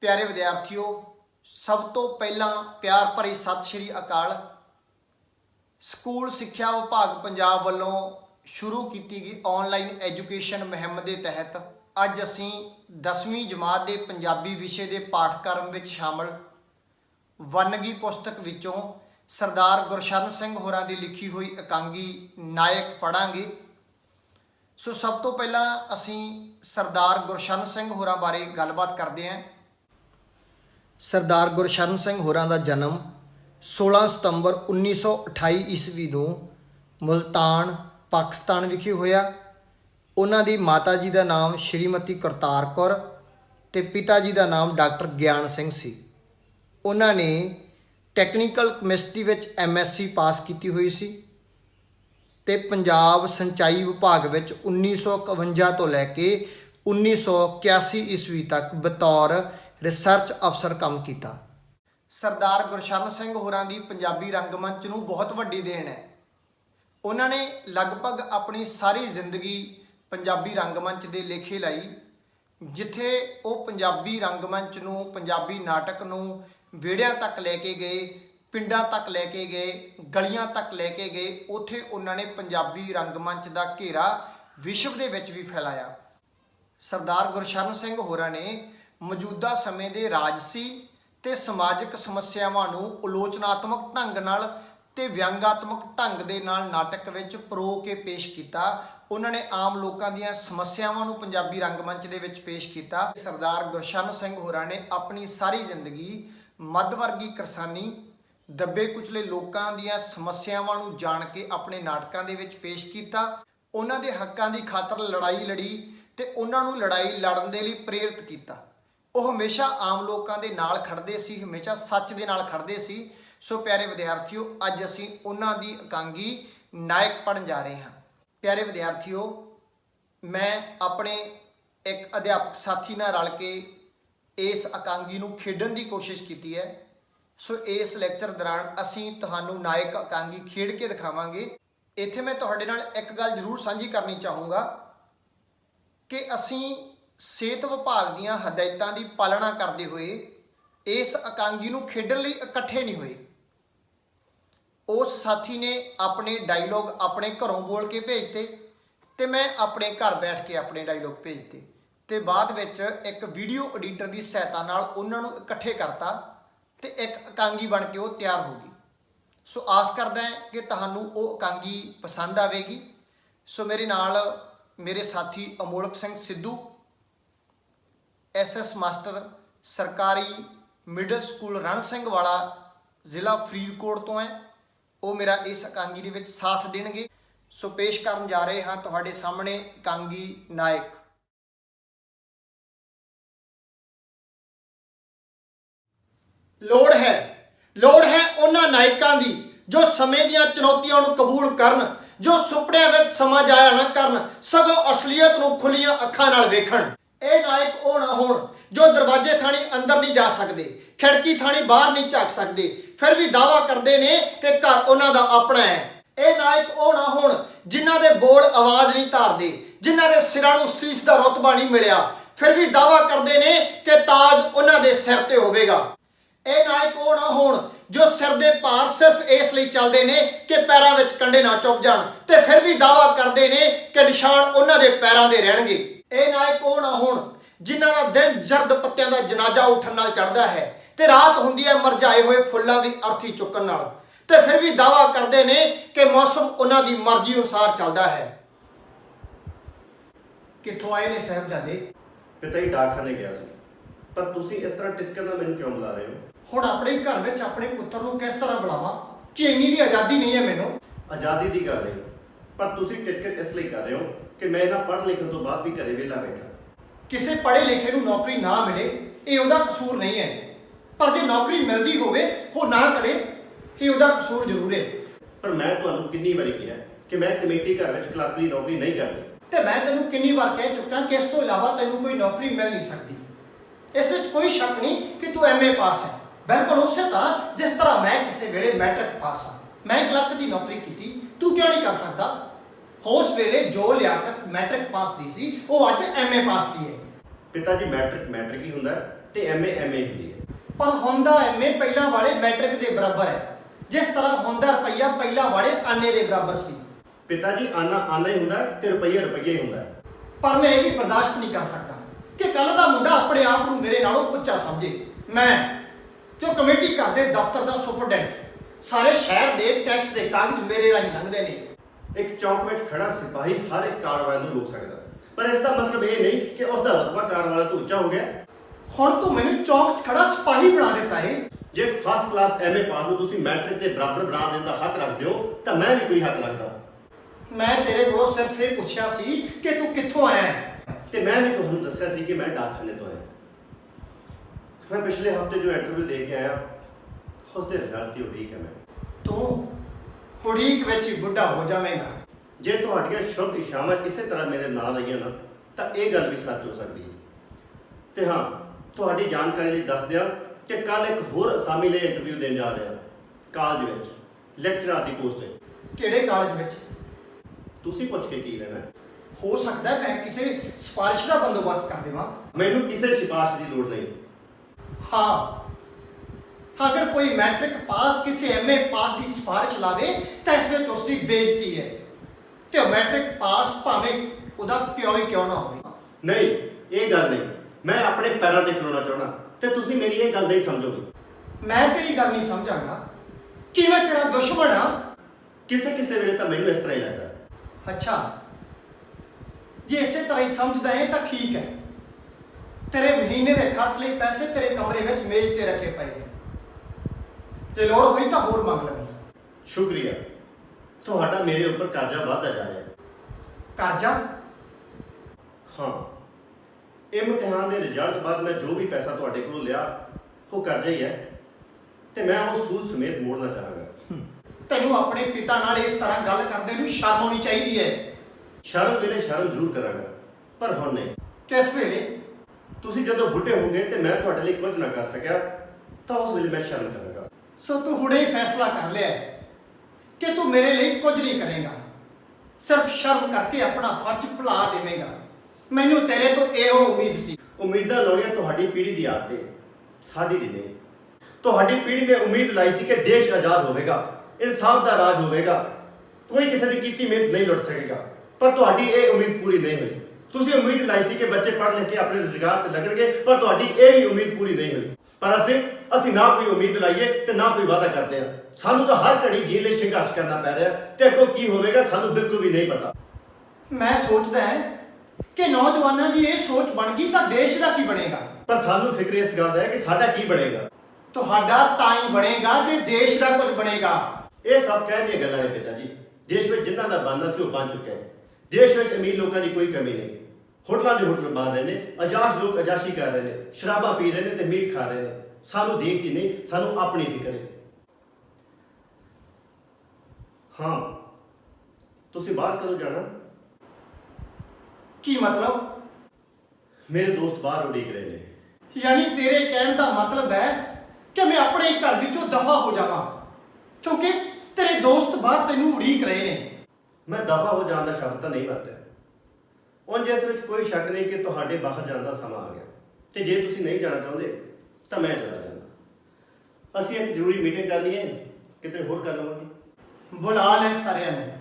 प्यारे विद्यार्थियों, सब तो पहला प्यार भरी सत श्री अकाल। स्कूल सिक्ख्या विभाग पंजाब वालों शुरू की गई ऑनलाइन एजुकेशन मुहिम के तहत अज असी 10वीं जमात के पंजाबी विषय के पाठक्रम में शामिल वनगी पुस्तक विचों सरदार गुरशरण सिंह होरां की लिखी हुई एकांगी नायक पढ़ांगे। सो सब तो पहला असी सरदार गुरशरण सिंह होरां बारे गलबात करते हैं। सरदार गुरशरण सिंह होरां दा जन्म 16 सितंबर 1928 ईस्वी नूं मुल्तान पाकिस्तान विखे होया। उन्हां दी माता जी का नाम श्रीमती करतार कौर ते पिता जी का नाम डॉक्टर ज्ञान सिंह सी। उन्हां ने टैक्नीकल कैमिस्ट्री विच MSc पास की हुई सी ते पंजाब सिंचाई विभाग विच 1951 तो लैके 1981 ईस्वी तक बतौर रिसर्च अफसर काम किया। सरदार गुरशरण सिंह होरां दी पंजाबी रंगमंच नूं बहुत वड्डी देन है। उन्होंने लगभग अपनी सारी जिंदगी पंजाबी रंगमंच दे लेखे लाई, जिथे वो पंजाबी रंगमंच नूं पंजाबी नाटक नूं वेड़ियां तक लैके गए, पिंडां तक लैके गए, गलियां तक लैके गए। उत्थे उन्होंने पंजाबी रंगमंच का घेरा विश्व दे विच भी फैलाया। सरदार गुरशरण सिंह होरां ने मौजूदा समय के राजसी ते समाजिक समस्यावां नूं आलोचनात्मक ढंग नाल ते व्यंगात्मक ढंग दे नाल नाटक विच परो के पेश किया। उन्होंने आम लोगों दीयां समस्यावां नूं पंजाबी रंगमंच दे विच पेश किया। सरदार गुरशरण सिंह होरां ने अपनी सारी जिंदगी मध्यवर्गी किसानी दबे कुचले लोगों दीयां समस्यावां नूं जाण के अपने नाटकां दे विच पेश किया। उन्हां दे हक्कां दी खातर लड़ाई लड़ी ते उन्हां नूं लड़ाई लड़न दे लई प्रेरित किया। वो हमेशा आम लोगों के नाल खड़दे सी, हमेशा सच दे नाल खड़दे सी। सो प्यारे विद्यार्थियों, अज असी उन्हां दी एकांगी नायक पढ़न जा रहे हैं। प्यारे विद्यार्थियों, मैं अपने एक अध्यापक साथी नाल रल के इस एकांगी नूं खेडण दी कोशिश की है। सो इस लैक्चर दौरान असी तुहानूं नायक एकांगी खेड के दिखावांगे। इत्थे मैं तुहाडे नाल एक गल जरूर साझी करनी चाहूँगा कि असी सेहत विभाग दीयां हदायतां दी पालना करते हुए इस एकांगी नूं खेडण लई इकट्ठे नहीं हुए। उस साथी ने अपने डायलॉग अपने घरों बोल के भेजते ते मैं अपने घर बैठ के अपने डायलॉग भेजते ते बाद विच एक वीडियो एडिटर की सहायता नाल उन्हां नूं इकट्ठे करता ते एक एकांगी बन के वो तैयार होगी। सो आस करदा है कि तुहानूं वो एकांगी पसंद आवेगी। सो मेरे नाल मेरे साथी अमोलक सिंह सिद्धू SS मास्टर सरकारी मिडल स्कूल रण सिंह वाला जिला फरीदकोट तो है, वो मेरा इस एकांगी दे विच साथ देणगे। सो पेश करन जा रहे हैं तुहाडे सामने एकांगी नायक। लोड़ है उन्हां नायकां दी जो समय दीयां चुनौतियां नूं कबूल करन, जो सुपनिਆਂ विच समा जाया ना करन, सगों असलीयत नूं खुलियां अखां नाल वेखण। ਇਹ नायक ਉਹ ना होण जो दरवाजे थाणी अंदर नहीं जा सकते, खिड़की थाणी बाहर नहीं झाक सकते, फिर भी दावा करते हैं कि घर उन्हां दा अपना है। ਇਹ नायक ਉਹ ना होण जिन्हां दे बोल आवाज़ नहीं धारदे, जिन्हां दे सिरां नूं सीस दा रुतबा नहीं मिलिया, फिर भी दावा करते हैं कि ताज उन्हां दे सिर ते होवेगा। ਇਹ नायक ਉਹ ना होण जो सिर दे भार सिर्फ इस लई चलदे ने कि पैरां विच कंडे ना चुभ जाण, ते फिर भी दावा करते हैं कि निशान उन्हां दे पैरां दे रहणगे। ਇਹ नायक ਉਹ ना होण जिन्हां दा दिन जर्द पत्तियां दा जनाजा उठण नाल चढ़दा है ते रात हुंदी है मरझाए हुए फुल्लां दी अर्थी चुकण नाल, ते फिर भी दावा करते हैं कि मौसम उन्हां दी मर्जी अनुसार चलदा है। कित्थों आए ने साहिबजादे? पिता ही डाकखाने गया सी, पर तुसीं इस तरह टिचकण नाल मैनूं क्यों बुला रहे हो? ਹੁਣ ਆਪਣੇ घर में अपने पुत्र ਨੂੰ किस तरह बुलावां कि इन्नी भी आज़ादी नहीं है मैनूं? आज़ादी की गल नहीं, पर तुसीं टिचकण इस लई कर रहे हो कि मैं इन्हां पढ़ लिखण तो बाद भी घरे विहला बैठा। किसी पढ़े लिखे नूं नौकरी ना मिले ये उहदा कसूर नहीं है, पर जे नौकरी मिलती होवे वो ना करे ये उहदा कसूर जरूर है। पर मैं तुहानूं किन्नी वारी कहा कि मैं कमेटी घर विच क्लर्क दी नौकरी नहीं करनी, ते मैं तैनूं किन्नी बार कह चुका कि इस तो इलावा तैनूं कोई नौकरी मिल नहीं सकती। इस विच कोई शक नहीं कि तू MA पास है, बिल्कुल उस तरह जिस तरह मैं किसी वेले मैट्रिक पास हाँ। मैं क्लर्क की नौकरी की, तू क्यों नहीं कर सकता? उस वेले जो लियाकत मैट्रिक पास दी सी वो अज MA पास दी है। ਪਿਤਾ ਜੀ ਮੈਟ੍ਰਿਕ ਹੀ ਹੁੰਦਾ ਹੈ ਤੇ ਐਮਏ ਹੁੰਦੀ ਹੈ। ਪਰ ਹੁੰਦਾ ਐਮਏ ਪਹਿਲਾਂ ਵਾਲੇ ਮੈਟ੍ਰਿਕ ਦੇ ਬਰਾਬਰ ਹੈ, ਜਿਸ ਤਰ੍ਹਾਂ ਹੁੰਦਾ ਰੁਪਈਆ ਪਹਿਲਾਂ ਵਾਲੇ ਆਨੇ ਦੇ ਬਰਾਬਰ ਸੀ। ਪਿਤਾ ਜੀ ਆਨਾ ਹੀ ਹੁੰਦਾ ਹੈ ਤੇ ਰੁਪਈਆ ਹੀ ਹੁੰਦਾ ਹੈ। ਪਰ ਮੈਂ ਇਹ ਵੀ ਬਰਦਾਸ਼ਤ ਨਹੀਂ ਕਰ ਸਕਦਾ ਕਿ ਕੱਲ ਦਾ ਮੁੰਡਾ ਆਪਣੇ ਆਪ ਨੂੰ ਮੇਰੇ ਨਾਲੋਂ ਉੱਚਾ ਸਮਝੇ। ਮੈਂ ਜੋ ਕਮੇਟੀ ਘਰ ਦੇ ਦਫ਼ਤਰ ਦਾ ਸੁਪਰਡੈਂਟ, ਸਾਰੇ ਸ਼ਹਿਰ ਦੇ ਟੈਕਸ ਦੇ ਕਾਗਜ਼ ਮੇਰੇ ਰਾਹੀਂ ਲੰਘਦੇ ਨੇ। ਇੱਕ ਚੌਕ ਵਿੱਚ ਖੜਾ ਸਿਪਾਹੀ ਹਰ ਇੱਕ ਕਾਰ ਵਾਲੇ ਨੂੰ ਰੋਕ ਸਕਦਾ, ਪਰ ਇਸ ਦਾ ਮਤਲਬ ਇਹ ਨਹੀਂ ਕਿ ਉਸ ਦਾ ਰਤਬਾ ਕਾਰ ਵਾਲਾ ਤੋਂ ਉੱਚਾ ਹੋ ਗਿਆ। ਹੁਣ ਤੂੰ ਮੈਨੂੰ ਚੌਕ 'ਚ ਖੜਾ ਸਿਪਾਹੀ ਬਣਾ ਦਿੱਤਾ ਏ। ਜੇ ਇੱਕ ਫਸਟ ਕਲਾਸ ਐਮਏ ਪਾਸ ਨੂੰ ਤੁਸੀਂ ਮੈਟ੍ਰਿਕ ਦੇ ਬਰਾਬਰ ਬਣਾ ਦੇਣ ਦਾ ਹੱਕ ਰੱਖਦੇ ਹੋ ਤਾਂ ਮੈਂ ਵੀ ਕੋਈ ਹੱਕ ਰੱਖਦਾ। ਮੈਂ ਤੇਰੇ ਕੋਲੋਂ ਸਿਰਫ ਇਹ ਪੁੱਛਿਆ ਸੀ ਕਿ ਤੂੰ ਕਿੱਥੋਂ ਆਇਆ ਹੈ, ਤੇ ਮੈਂ ਵੀ ਤੁਹਾਨੂੰ ਦੱਸਿਆ ਸੀ ਕਿ ਮੈਂ ਡਾਕਖਾਨੇ ਤੋਂ ਆਇਆ। ਮੈਂ ਪਿਛਲੇ ਹਫਤੇ ਜੋ ਇੰਟਰਵਿਊ ਦੇ ਕੇ ਆਇਆ ਉਸ ਦੇ ਰਿਜ਼ਲਟ ਦੀ ਉਡੀਕ ਹੈ। ਤੂੰ ਉਡੀਕ ਵਿੱਚ ਹੀ ਬੁੱਢਾ ਹੋ ਜਾਵੇਂਗਾ। ਜੇ ਤੁਹਾਡੀਆਂ ਸ਼ੁਭ ਇਸ਼ਾਵਾਂ ਇਸੇ ਤਰ੍ਹਾਂ ਮੇਰੇ ਨਾਲ ਰਹੀਆਂ ਨਾ ਤਾਂ ਇਹ ਗੱਲ ਵੀ ਸੱਚ ਹੋ ਸਕਦੀ ਹੈ। ਤੇ ਹਾਂ, ਤੁਹਾਡੀ ਜਾਣਕਾਰੀ ਲਈ ਦੱਸ ਦਿਆਂ ਕਿ ਕੱਲ ਇੱਕ ਹੋਰ ਅਸਾਮੀ ਲਈ ਇੰਟਰਵਿਊ ਦੇਣ ਜਾ ਰਿਹਾ ਕਾਲਜ ਵਿੱਚ, ਲੈਕਚਰਰ ਦੀ ਪੋਸਟ ਹੈ। ਕਿਹੜੇ ਕਾਲਜ ਵਿੱਚ? ਤੁਸੀਂ ਪੁੱਛ ਕੇ ਕੀ ਲੈਣਾ? ਹੋ ਸਕਦਾ ਹੈ ਮੈਂ ਕਿਸੇ ਸਿਫਾਰਿਸ਼ ਦਾ ਬੰਦੋਬਸਤ ਕਰ ਦੇਵਾਂ। ਮੈਨੂੰ ਕਿਸੇ ਸਿਫਾਰਿਸ਼ ਦੀ ਲੋੜ ਨਹੀਂ। ਹਾਂ, ਅਗਰ ਕੋਈ ਮੈਟ੍ਰਿਕ ਪਾਸ ਕਿਸੇ ਐਮਏ ਪਾਸ ਦੀ ਸਿਫਾਰਿਸ਼ ਲਾਵੇ ਤਾਂ ਇਸ ਵਿੱਚ ਉਸ ਦੀ ਬੇਇੱਜ਼ਤੀ ਹੈ, ਤੇ ਉਹ ਮੈਟ੍ਰਿਕ ਪਾਸ ਭਾਵੇਂ ਉਹਦਾ ਪਿਓ ਹੀ ਕਿਉਂ ਨਾ ਹੋਵੇ। ਨਹੀਂ, ਇਹ ਗੱਲ ਨਹੀਂ। ਮੈਂ ਆਪਣੇ ਪੈਰਾਂ ਤੇ ਖਲੋਣਾ ਚਾਹੁੰਦਾ ਤੇ ਤੁਸੀਂ ਮੇਰੀ ਇਹ ਗੱਲ ਨਹੀਂ ਸਮਝੋਗੇ। ਮੈਂ ਤੇਰੀ ਗੱਲ ਨਹੀਂ ਸਮਝਾਂਗਾ ਕਿ ਮੈਂ ਤੇਰਾ ਦੁਸ਼ਮਣ ਹਾਂ। ਕਿਸੇ ਵੇਲੇ ਤਾਂ ਮੈਨੂੰ ਇਸ ਤਰ੍ਹਾਂ ਹੀ ਲੱਗਦਾ। ਅੱਛਾ, ਜੇ ਇਸੇ ਤਰ੍ਹਾਂ ਹੀ ਸਮਝਦਾ ਹੈ ਤਾਂ ਠੀਕ ਹੈ। ਤੇਰੇ ਮਹੀਨੇ ਦੇ ਖਰਚ ਲਈ ਪੈਸੇ ਤੇਰੇ ਕਮਰੇ ਵਿੱਚ ਮੇਜ਼ ਤੇ ਰੱਖੇ ਪਏ ਨੇ, ਤੇ ਲੋੜ ਹੋਈ ਤਾਂ ਹੋਰ ਮੰਗ ਲਵੀਂ। ਸ਼ੁਕਰੀਆ, ਤੁਹਾਡਾ ਮੇਰੇ ਉੱਪਰ ਕਰਜ਼ਾ ਵੱਧਦਾ ਜਾ ਰਿਹਾ ਹੈ। ਕਰਜ਼ਾ? ਹਾਂ, ਇਮਤਿਹਾਨ ਦੇ ਰਿਜ਼ਲਟ ਬਾਅਦ ਮੈਂ ਜੋ ਵੀ ਪੈਸਾ ਤੁਹਾਡੇ ਕੋਲੋਂ ਲਿਆ ਉਹ ਕਰਜ਼ਾ ਹੀ ਹੈ ਤੇ ਮੈਂ ਉਹ ਸੂਦ ਸਮੇਤ ਮੋੜਨਾ ਚਾਹਾਂਗਾ। ਤੈਨੂੰ ਆਪਣੇ ਪਿਤਾ ਨਾਲ ਇਸ ਤਰ੍ਹਾਂ ਗੱਲ ਕਰਦੇ ਨੂੰ ਸ਼ਰਮ ਆਉਣੀ ਚਾਹੀਦੀ ਹੈ। ਸ਼ਰਮ ਵੇਲੇ ਸ਼ਰਮ ਜ਼ਰੂਰ ਕਰਾਂਗਾ, ਪਰ ਹੁਣ ਨਹੀਂ। ਕਿਸ ਵੇਲੇ? ਤੁਸੀਂ ਜਦੋਂ ਬੁੱਢੇ ਹੋਗੇ ਤੇ ਮੈਂ ਤੁਹਾਡੇ ਲਈ ਕੁਝ ਨਾ ਕਰ ਸਕਿਆ ਤਾਂ ਉਸ ਵੇਲੇ ਮੈਂ ਸ਼ਰਮ ਕਰਾਂਗਾ। ਸੋ ਤੂੰ ਹੁਣੇ ਹੀ ਫੈਸਲਾ ਕਰ ਲਿਆ ਹੈ ਕਿ ਤੂੰ ਮੇਰੇ ਲਈ ਕੁਝ ਨਹੀਂ ਕਰੇਗਾ, ਸਿਰਫ ਸ਼ਰਮ ਕਰਕੇ ਆਪਣਾ ਫਰਜ਼ ਭੁਲਾ ਦੇਵੇਂਗਾ। ਮੈਨੂੰ ਤੇਰੇ ਤੋਂ ਇਹੋ ਉਮੀਦ ਸੀ। ਉਮੀਦਾਂ ਲਾਉਣੀਆਂ ਤੁਹਾਡੀ ਪੀੜ੍ਹੀ ਦੀ ਆਦਤ ਹੈ, ਸਾਡੀ ਦੀ ਨਹੀਂ। ਤੁਹਾਡੀ ਪੀੜ੍ਹੀ ਨੇ ਉਮੀਦ ਲਾਈ ਸੀ ਕਿ ਦੇਸ਼ ਆਜ਼ਾਦ ਹੋਵੇਗਾ, ਇਨਸਾਫ ਦਾ ਰਾਜ ਹੋਵੇਗਾ, ਕੋਈ ਕਿਸੇ ਦੀ ਕੀਤੀ ਮਿਹਨਤ ਨਹੀਂ ਲੁੱਟ ਸਕੇਗਾ, ਪਰ ਤੁਹਾਡੀ ਇਹ ਉਮੀਦ ਪੂਰੀ ਨਹੀਂ ਹੋਈ। ਤੁਸੀਂ ਉਮੀਦ ਲਾਈ ਸੀ ਕਿ ਬੱਚੇ ਪੜ੍ਹ ਲਿਖ ਕੇ ਆਪਣੇ ਰੁਜ਼ਗਾਰ ਤੇ ਲੱਗਣਗੇ, ਪਰ ਤੁਹਾਡੀ ਇਹ ਵੀ ਉਮੀਦ ਪੂਰੀ ਨਹੀਂ ਹੋਈ। ਪਰ ਅਸੀਂ ਨਾ ਕੋਈ ਉਮੀਦ ਲਾਈਏ ਤੇ ਨਾ ਕੋਈ ਵਾਅਦਾ ਕਰਦੇ ਹਾਂ। ਸਾਨੂੰ ਤਾਂ ਹਰ ਘੜੀ ਜੀਣ ਲਈ ਸੰਘਰਸ਼ ਕਰਨਾ ਪੈ ਰਿਹਾ ਤੇ ਅੱਗੋਂ ਕੀ ਹੋਵੇਗਾ ਸਾਨੂੰ ਬਿਲਕੁਲ ਵੀ ਨਹੀਂ ਪਤਾ। ਮੈਂ ਸੋਚਦਾ ਹਾਂ ਕਿ ਨੌਜਵਾਨਾਂ ਦੀ ਇਹ ਸੋਚ ਬਣ ਗਈ ਤਾਂ ਦੇਸ਼ ਦਾ ਕੀ ਬਣੇਗਾ। ਪਰ ਸਾਨੂੰ ਫਿਕਰ ਇਸ ਗੱਲ ਦਾ ਹੈ ਕਿ ਸਾਡਾ ਕੀ ਬਣੇਗਾ। ਤੁਹਾਡਾ ਤਾਂ ਹੀ ਬਣੇਗਾ ਜੇ ਦੇਸ਼ ਦਾ ਕੁਝ ਬਣੇਗਾ। ਇਹ ਸਭ ਕਹਿਣ ਦੀਆਂ ਗੱਲਾਂ ਨੇ ਪਿਤਾ ਜੀ। ਦੇਸ਼ ਵਿੱਚ ਜਿਨ੍ਹਾਂ ਦਾ ਬਣਦਾ ਸੀ ਉਹ ਬਣ ਚੁੱਕਿਆ ਹੈ। ਦੇਸ਼ ਵਿੱਚ ਅਮੀਰ ਲੋਕਾਂ ਦੀ ਕੋਈ ਕਮੀ ਨਹੀਂ। ਹੋਟਲਾਂ ਦੇ ਹੋਟਲ ਬਣ ਰਹੇ ਨੇ, ਅਜਾਸ਼ ਲੋਕ ਅਜਾਸ਼ੀ ਕਰ ਰਹੇ ਨੇ, ਸ਼ਰਾਬਾਂ ਪੀ ਰਹੇ ਨੇ ਤੇ ਮੀਟ ਖਾ ਰਹੇ ਨੇ। ਸਾਨੂੰ ਦੇਸ਼ ਦੀ ਨਹੀਂ, ਸਾਨੂੰ ਆਪਣੀ ਫਿਕਰ ਹੈ। ਹਾਂ, ਤੁਸੀਂ ਬਾਹਰ ਕਦੋਂ ਜਾਣਾ? ਕੀ ਮਤਲਬ? ਮੇਰੇ ਦੋਸਤ ਬਾਹਰ ਉਡੀਕ ਰਹੇ ਨੇ। ਯਾਨੀ ਤੇਰੇ ਕਹਿਣ ਦਾ ਮਤਲਬ ਹੈ ਕਿ ਮੈਂ ਆਪਣੇ ਘਰ ਵਿੱਚੋਂ ਦਫਾ ਹੋ ਜਾਵਾਂ ਕਿਉਂਕਿ ਤੇਰੇ ਦੋਸਤ ਬਾਹਰ ਤੈਨੂੰ ਉਡੀਕ ਰਹੇ ਨੇ। ਮੈਂ ਦਫਾ ਹੋ ਜਾਣ ਦਾ ਸ਼ਬਦ ਤਾਂ ਨਹੀਂ ਵਰਤਿਆ। ਉਂਝ ਇਸ ਵਿੱਚ ਕੋਈ ਸ਼ੱਕ ਨਹੀਂ ਕਿ ਤੁਹਾਡੇ ਬਾਹਰ ਜਾਣ ਦਾ ਸਮਾਂ ਆ ਗਿਆ ਤੇ ਜੇ ਤੁਸੀਂ ਨਹੀਂ ਜਾਣਾ ਚਾਹੁੰਦੇ ਤਾਂ ਮੈਂ ਚਲਾ ਜਾਣਾ। ਅਸੀਂ ਇੱਕ ਜ਼ਰੂਰੀ ਮੀਟਿੰਗ ਕਰਨੀ ਹੈ, ਕਿਤੇ ਹੋਰ ਕਰ ਲਵਾਂਗੇ। ਬੁਲਾ ਲੈ ਸਾਰਿਆਂ ਨੂੰ,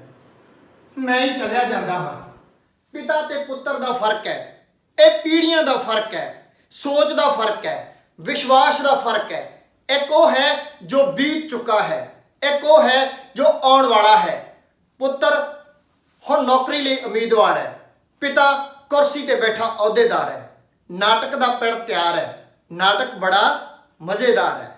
ਮੈਂ ਹੀ ਚਲਿਆ ਜਾਂਦਾ ਹਾਂ। ਪਿਤਾ ਤੇ ਪੁੱਤਰ ਦਾ ਫਰਕ ਹੈ, ਇਹ ਪੀੜ੍ਹੀਆਂ ਦਾ ਫਰਕ ਹੈ, ਸੋਚ ਦਾ ਫਰਕ ਹੈ, ਵਿਸ਼ਵਾਸ ਦਾ ਫਰਕ ਹੈ। ਇੱਕ ਉਹ ਹੈ ਜੋ ਬੀਤ ਚੁੱਕਾ ਹੈ, ਇੱਕ ਉਹ ਹੈ ਜੋ ਆਉਣ ਵਾਲਾ ਹੈ। ਪੁੱਤਰ ਹੁਣ ਨੌਕਰੀ ਲਈ ਉਮੀਦਵਾਰ ਹੈ, ਪਿਤਾ ਕੁਰਸੀ ਤੇ ਬੈਠਾ ਅਹੁਦੇਦਾਰ ਹੈ। ਨਾਟਕ ਦਾ ਪਿੜ ਤਿਆਰ ਹੈ, ਨਾਟਕ ਬੜਾ ਮਜ਼ੇਦਾਰ ਹੈ।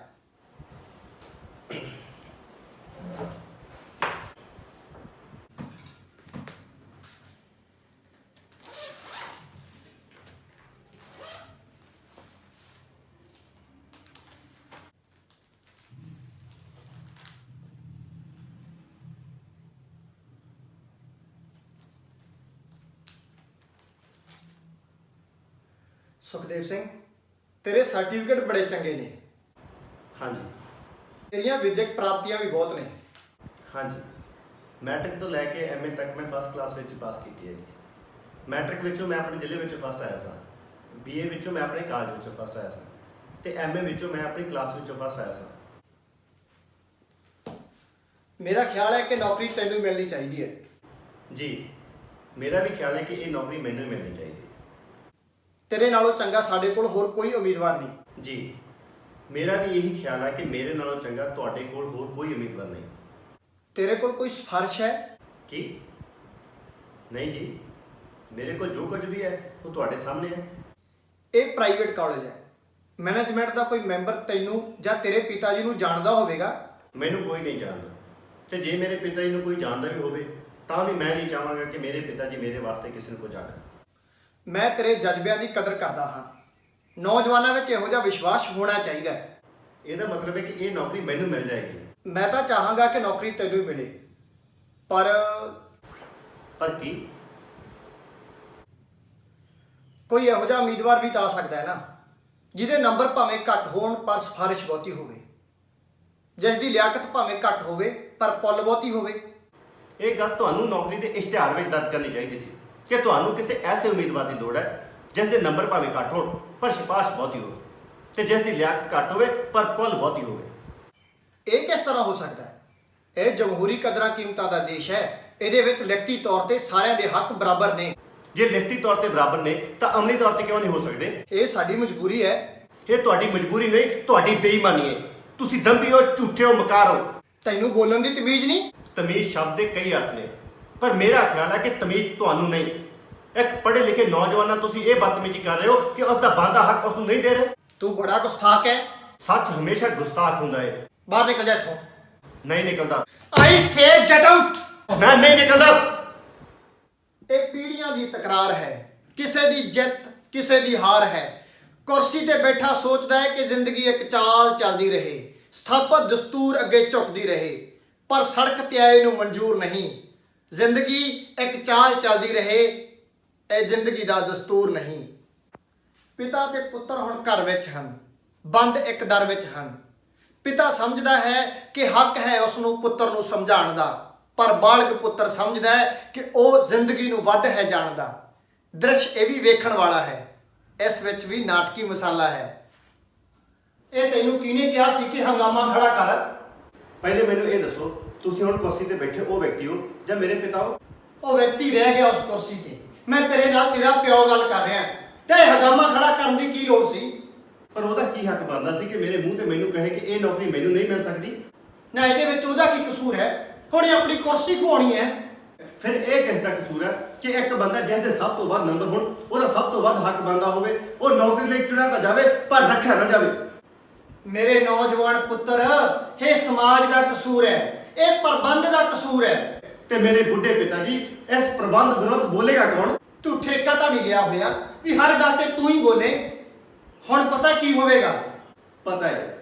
ਸੁਖਦੇਵ ਸਿੰਘ, ਤੇਰੇ ਸਰਟੀਫਿਕੇਟ ਬੜੇ ਚੰਗੇ ਨੇ। ਹਾਂਜੀ। ਤੇਰੀਆਂ ਵਿਦਿਅਕ ਪ੍ਰਾਪਤੀਆਂ ਵੀ ਬਹੁਤ ਨੇ। ਹਾਂਜੀ, ਮੈਟ੍ਰਿਕ ਤੋਂ ਲੈ ਕੇ ਐਮਏ ਤੱਕ ਮੈਂ ਫਸਟ ਕਲਾਸ ਵਿੱਚ ਪਾਸ ਕੀਤੀ ਹੈ ਜੀ। ਮੈਟ੍ਰਿਕ ਵਿੱਚੋਂ ਮੈਂ ਆਪਣੇ ਜ਼ਿਲ੍ਹੇ ਵਿੱਚ ਫਸਟ ਆਇਆ ਸਾਂ। ਬੀਏ ਵਿੱਚੋਂ ਮੈਂ ਆਪਣੇ ਕਾਲਜ ਵਿੱਚੋਂ ਫਸਟ ਆਇਆ ਸਾਂ ਤੇ ਐਮਏ ਵਿੱਚੋਂ ਮੈਂ ਆਪਣੀ ਕਲਾਸ ਵਿੱਚੋਂ ਫਸਟ ਆਇਆ ਸਾਂ। ਮੇਰਾ ਖਿਆਲ ਹੈ ਕਿ ਨੌਕਰੀ ਤੈਨੂੰ ਮਿਲਣੀ ਚਾਹੀਦੀ ਹੈ। ਜੀ, ਮੇਰਾ ਵੀ ਖਿਆਲ ਹੈ ਕਿ ਇਹ ਨੌਕਰੀ ਮੈਨੂੰ ਹੀ ਮਿਲਣੀ ਚਾਹੀਦੀ ਹੈ। ਤੇਰੇ ਨਾਲੋਂ ਚੰਗਾ ਸਾਡੇ ਕੋਲ ਹੋਰ ਕੋਈ ਉਮੀਦਵਾਰ ਨਹੀਂ। ਜੀ, ਮੇਰਾ ਵੀ ਇਹੀ ਖਿਆਲ ਹੈ ਕਿ ਮੇਰੇ ਨਾਲੋਂ ਚੰਗਾ ਤੁਹਾਡੇ ਕੋਲ ਹੋਰ ਕੋਈ ਉਮੀਦਵਾਰ ਨਹੀਂ। ਤੇਰੇ ਕੋਲ ਕੋਈ ਸਿਫਾਰਿਸ਼ ਹੈ? ਕੀ? ਨਹੀਂ ਜੀ, ਮੇਰੇ ਕੋਲ ਜੋ ਕੁਝ ਵੀ ਹੈ ਉਹ ਤੁਹਾਡੇ ਸਾਹਮਣੇ ਹੈ। ਇਹ ਪ੍ਰਾਈਵੇਟ ਕਾਲਜ ਹੈ। ਮੈਨੇਜਮੈਂਟ ਦਾ ਕੋਈ ਮੈਂਬਰ ਤੈਨੂੰ ਜਾਂ ਤੇਰੇ ਪਿਤਾ ਜੀ ਨੂੰ ਜਾਣਦਾ ਹੋਵੇਗਾ? ਮੈਨੂੰ ਕੋਈ ਨਹੀਂ ਜਾਣਦਾ, ਤੇ ਜੇ ਮੇਰੇ ਪਿਤਾ ਜੀ ਨੂੰ ਕੋਈ ਜਾਣਦਾ ਵੀ ਹੋਵੇ ਤਾਂ ਵੀ ਮੈਂ ਨਹੀਂ ਚਾਹਾਂਗਾ ਕਿ ਮੇਰੇ ਪਿਤਾ ਜੀ ਮੇਰੇ ਵਾਸਤੇ ਕਿਸੇ ਨੂੰ ਕੁਝ ਆਖਣ। ਮੈਂ ਤੇਰੇ ਜਜ਼ਬਿਆਂ ਦੀ ਕਦਰ ਕਰਦਾ ਹਾਂ। ਨੌਜਵਾਨਾਂ ਵਿੱਚ ਇਹੋ ਜਿਹਾ ਵਿਸ਼ਵਾਸ ਹੋਣਾ ਚਾਹੀਦਾ ਹੈ। ਇਹਦਾ ਮਤਲਬ ਹੈ ਕਿ ਇਹ ਨੌਕਰੀ ਮੈਨੂੰ ਮਿਲ ਜਾਏਗੀ। ਮੈਂ ਤਾਂ ਚਾਹਾਂਗਾ ਕਿ ਨੌਕਰੀ ਤੈਨੂੰ ਹੀ ਮਿਲੇ, ਪਰ ਕੀ? ਕੋਈ ਇਹੋ ਜਿਹਾ ਉਮੀਦਵਾਰ ਵੀ ਤਾਂ ਆ ਸਕਦਾ ਹੈ ਨਾ, ਜਿਹਦੇ ਨੰਬਰ ਭਾਵੇਂ ਘੱਟ ਹੋਣ ਪਰ ਸਿਫਾਰਿਸ਼ ਬਹੁਤੀ ਹੋਵੇ, ਜਿਸ ਦੀ ਲਿਆਕਤ ਭਾਵੇਂ ਘੱਟ ਹੋਵੇ ਪਰ ਪੁੱਲ ਬਹੁਤੀ ਹੋਵੇ। ਇਹ ਗੱਲ ਤੁਹਾਨੂੰ ਨੌਕਰੀ ਦੇ ਇਸ਼ਤਿਹਾਰ ਵਿੱਚ ਦਰਜ ਕਰਨੀ ਚਾਹੀਦੀ ਸੀ ਕਿ ਤੁਹਾਨੂੰ ਕਿਸੇ ਐਸੇ ਉਮੀਦਵਾਰ ਦੀ ਲੋੜ ਹੈ ਜਿਸ ਦੇ ਨੰਬਰ ਭਾਵੇਂ ਘੱਟ ਹੋਣ ਪਰ ਸਿਫਾਰਿਸ਼ ਬਹੁਤੀ ਹੋਵੇ, ਤੇ ਜਿਸ ਦੀ ਲਿਆਕਤ ਘੱਟ ਹੋਵੇ ਪਰ ਪੁੱਲ ਬਹੁਤੀ ਹੋਵੇ। ਇਹ ਕਿਸ ਤਰ੍ਹਾਂ ਹੋ ਸਕਦਾ ਹੈ? ਇਹ ਜਮਹੂਰੀ ਕਦਰਾਂ ਕੀਮਤਾਂ ਦਾ ਦੇਸ਼ ਹੈ। ਇਹਦੇ ਵਿੱਚ ਲਿਖਤੀ ਤੌਰ ਤੇ ਸਾਰਿਆਂ ਦੇ ਹੱਕ ਬਰਾਬਰ ਨੇ। ਜੇ ਲਿਖਤੀ ਤੌਰ ਤੇ ਬਰਾਬਰ ਨੇ ਤਾਂ ਅਮਲੀ ਤੌਰ ਤੇ ਕਿਉਂ ਨਹੀਂ ਹੋ ਸਕਦੇ? ਇਹ ਸਾਡੀ ਮਜਬੂਰੀ ਹੈ। ਇਹ ਤੁਹਾਡੀ ਮਜਬੂਰੀ ਨਹੀਂ, ਤੁਹਾਡੀ ਬੇਈਮਾਨੀ ਹੈ। ਤੁਸੀਂ ਦੰਭੀ ਹੋ, ਝੂਠੇ ਹੋ, ਮਕਾਰ ਹੋ। ਤੈਨੂੰ ਬੋਲਣ ਦੀ ਤਮੀਜ਼ ਨਹੀਂ? ਤਮੀਜ਼ ਸ਼ਬਦ ਦੇ ਕਈ ਅਰਥ ਨੇ, ਪਰ ਮੇਰਾ ਖਿਆਲ ਹੈ ਕਿ ਤਮੀਜ਼ ਤੁਹਾਨੂੰ ਨਹੀਂ। ਇੱਕ ਪੜ੍ਹੇ ਲਿਖੇ ਨੌਜਵਾਨਾਂ ਤੁਸੀਂ ਇਹ ਬਦਤਮੀਜ਼ੀ ਕਰ ਰਹੇ ਹੋ ਕਿ ਉਸ ਦਾ ਬਣਦਾ ਹੱਕ ਉਸ ਨੂੰ ਨਹੀਂ ਦੇ ਰਹੇ। ਤੂੰ ਬੜਾ ਗੁਸਤਾਖ ਹੈ। ਸੱਚ ਹਮੇਸ਼ਾ ਗੁਸਤਾਖ ਹੁੰਦਾ ਹੈ। ਬਾਹਰ ਨਿਕਲ ਜਾ ਇੱਥੋਂ। ਨਹੀਂ ਨਿਕਲਦਾ। ਆਈ ਸੇ ਗੈਟ ਆਊਟ। ਮੈਂ ਨਹੀਂ ਨਿਕਲਦਾ। ਇਹ ਪੀੜ੍ਹੀਆਂ ਦੀ ਤਕਰਾਰ ਹੈ। ਕਿਸੇ ਦੀ ਜਿੱਤ, ਕਿਸੇ ਦੀ ਹਾਰ ਹੈ। ਕੁਰਸੀ ਤੇ ਬੈਠਾ ਸੋਚਦਾ ਹੈ ਕਿ ਜ਼ਿੰਦਗੀ ਇੱਕ ਚਾਲ ਚੱਲਦੀ ਰਹੇ, ਸਥਾਪਤ ਦਸਤੂਰ ਅੱਗੇ ਝੁਕਦੀ ਰਹੇ, ਪਰ ਸੜਕ ਤੇ ਆਏ ਨੂੰ ਮਨਜ਼ੂਰ ਨਹੀਂ। ਜ਼ਿੰਦਗੀ ਇੱਕ ਚਾਲ ਚੱਲਦੀ ਰਹੇ, ਇਹ ਜ਼ਿੰਦਗੀ ਦਾ ਦਸਤੂਰ ਨਹੀਂ। ਪਿਤਾ ਤੇ ਪੁੱਤਰ ਹੁਣ ਘਰ ਵਿੱਚ ਹਨ, ਬੰਦ ਇੱਕ ਦਰ ਵਿੱਚ ਹਨ। ਪਿਤਾ ਸਮਝਦਾ ਹੈ ਕਿ ਹੱਕ ਹੈ ਉਸ ਨੂੰ ਪੁੱਤਰ ਨੂੰ ਸਮਝਾਉਣ ਦਾ, ਪਰ ਬਾਲਗ ਪੁੱਤਰ ਸਮਝਦਾ ਹੈ ਕਿ ਉਹ ਜ਼ਿੰਦਗੀ ਨੂੰ ਵੱਧ ਹੈ ਜਾਣਦਾ। ਦ੍ਰਿਸ਼ ਇਹ ਵੀ ਵੇਖਣ ਵਾਲਾ ਹੈ। ਇਸ ਵਿੱਚ ਵੀ ਨਾਟਕੀ ਮਸਾਲਾ ਹੈ। ਇਹ ਤੈਨੂੰ ਕਿਹਨੇ ਕਿਹਾ ਸੀ ਕਿ ਹੰਗਾਮਾ ਖੜਾ ਕਰ? ਪਹਿਲੇ ਮੈਨੂੰ ਇਹ ਦੱਸੋ, ਤੁਸੀਂ ਹੁਣ ਕੁਰਸੀ ਤੇ ਬੈਠੇ ਉਹ ਵਿਅਕਤੀ ਹੋ ਜਾਂ ਮੇਰੇ ਪਿਤਾ ਹੋ? ਉਹ ਵਿਅਕਤੀ ਰਹਿ ਗਿਆ ਉਸ ਕੁਰਸੀ ਤੇ। ਮੈਂ ਤੇਰੇ ਨਾਲ ਤੇਰਾ ਪਿਓ ਗੱਲ ਕਰ ਰਿਹਾ, ਤੇ ਹੰਗਾਮਾ ਖੜਾ ਕਰਨ ਦੀ ਕੀ ਲੋੜ ਸੀ? ਪਰ ਉਹਦਾ ਕੀ ਹੱਕ ਬਣਦਾ ਸੀ ਕਿ ਮੇਰੇ ਮੂੰਹ ਤੇ ਮੈਨੂੰ ਕਹੇ ਕਿ ਇਹ ਨੌਕਰੀ ਮੈਨੂੰ ਨਹੀਂ ਮਿਲ ਸਕਦੀ? ਨਾ ਇਹਦੇ ਵਿੱਚ ਉਹਦਾ ਕੀ ਕਸੂਰ ਹੈ? ਹੁਣ ਇਹ ਆਪਣੀ ਕੁਰਸੀ ਖਵਾਉਣੀ ਹੈ। ਫਿਰ ਇਹ ਕਿਸ ਦਾ ਕਸੂਰ ਹੈ ਕਿ ਇੱਕ ਬੰਦਾ ਜਿਸ ਦੇ ਸਭ ਤੋਂ ਵੱਧ ਨੰਬਰ ਹੋਣ, ਉਹਦਾ ਸਭ ਤੋਂ ਵੱਧ ਹੱਕ ਬਣਦਾ ਹੋਵੇ, ਉਹ ਨੌਕਰੀ ਲਈ ਚੁਣਿਆ ਤਾਂ ਜਾਵੇ ਪਰ ਰੱਖਿਆ ਨਾ ਜਾਵੇ। ਮੇਰੇ ਨੌਜਵਾਨ ਪੁੱਤਰ, ਇਹ ਸਮਾਜ ਦਾ ਕਸੂਰ ਹੈ, ਇਹ ਪ੍ਰਬੰਧ ਦਾ ਕਸੂਰ ਹੈ। ਤੇ ਮੇਰੇ ਬੁੱਢੇ ਪਿਤਾ ਜੀ, ਇਸ ਪ੍ਰਬੰਧ ਵਿਰੁੱਧ ਬੋਲੇਗਾ ਕੌਣ? ਤੂੰ ਠੇਕਾ ਤਾਂ ਨਹੀਂ ਲਿਆ ਹੋਇਆ ਵੀ ਹਰ ਗੱਲ ਤੇ ਤੂੰ ਹੀ ਬੋਲੇ। ਹੁਣ ਪਤਾ ਕੀ ਹੋਵੇਗਾ? ਪਤਾ ਹੈ,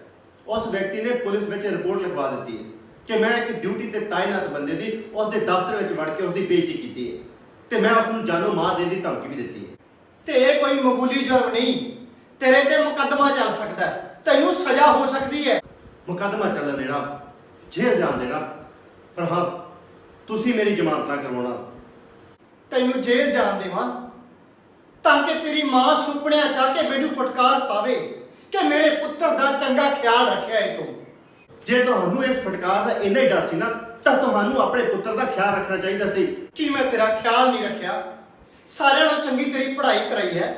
ਉਸ ਵਿਅਕਤੀ ਨੇ ਪੁਲਿਸ ਵਿੱਚ ਰਿਪੋਰਟ ਲਿਖਵਾ ਦਿੱਤੀ ਹੈ ਕਿ ਮੈਂ ਇੱਕ ਡਿਊਟੀ ਤੇ ਤਾਇਨਾਤ ਬੰਦੇ ਦੀ ਉਸ ਦੇ ਦਫ਼ਤਰ ਵਿੱਚ ਵੜ ਕੇ ਉਸ ਦੀ ਬੇਇੱਜ਼ਤੀ ਕੀਤੀ ਹੈ, ਤੇ ਮੈਂ ਉਸ ਨੂੰ ਜਾਨੋਂ ਮਾਰ ਦੇਣ ਦੀ ਧਮਕੀ ਵੀ ਦਿੱਤੀ ਹੈ। ਤੇ ਇਹ ਕੋਈ ਮਾਮੂਲੀ ਜੁਰਮ ਨਹੀਂ। ਤੇਰੇ ਤੇ ਮੁਕੱਦਮਾ ਚੱਲ ਸਕਦਾ ਹੈ, ਤੈਨੂੰ ਸਜ਼ਾ ਹੋ ਸਕਦੀ ਹੈ। ਮੁਕੱਦਮਾ ਚੱਲਣ ਦੇਣਾ, ਜੇਲ੍ਹ ਜਾਣ ਦੇਣਾ, ਪਰ ਹਾਂ ਤੁਸੀਂ ਮੇਰੀ ਜ਼ਮਾਨਤ ਨਾ ਕਰਵਾਉਣਾ। ਤੈਨੂੰ ਜੇਲ੍ਹ ਜਾਣ ਦੇਵਾਂ ਤਾਂ ਕਿ ਤੇਰੀ ਮਾਂ ਸੁਪਨਿਆਂ ਚਾਹ ਕੇ ਮੈਨੂੰ ਫਟਕਾਰ ਪਾਵੇ ਕਿ ਮੇਰੇ ਪੁੱਤਰ ਦਾ ਚੰਗਾ ਖਿਆਲ ਰੱਖਿਆ ਏ ਤੂੰ। ਜੇ ਤੁਹਾਨੂੰ ਇਸ ਫਟਕਾਰ ਦਾ ਇੰਨਾ ਹੀ ਡਰ ਸੀ ਨਾ, ਤਾਂ ਤੁਹਾਨੂੰ ਆਪਣੇ ਪੁੱਤਰ ਦਾ ਖਿਆਲ ਰੱਖਣਾ ਚਾਹੀਦਾ ਸੀ। ਕੀ ਮੈਂ ਤੇਰਾ ਖਿਆਲ ਨਹੀਂ ਰੱਖਿਆ? ਸਾਰਿਆਂ ਨਾਲੋਂ ਚੰਗੀ ਤੇਰੀ ਪੜ੍ਹਾਈ ਕਰਾਈ ਹੈ,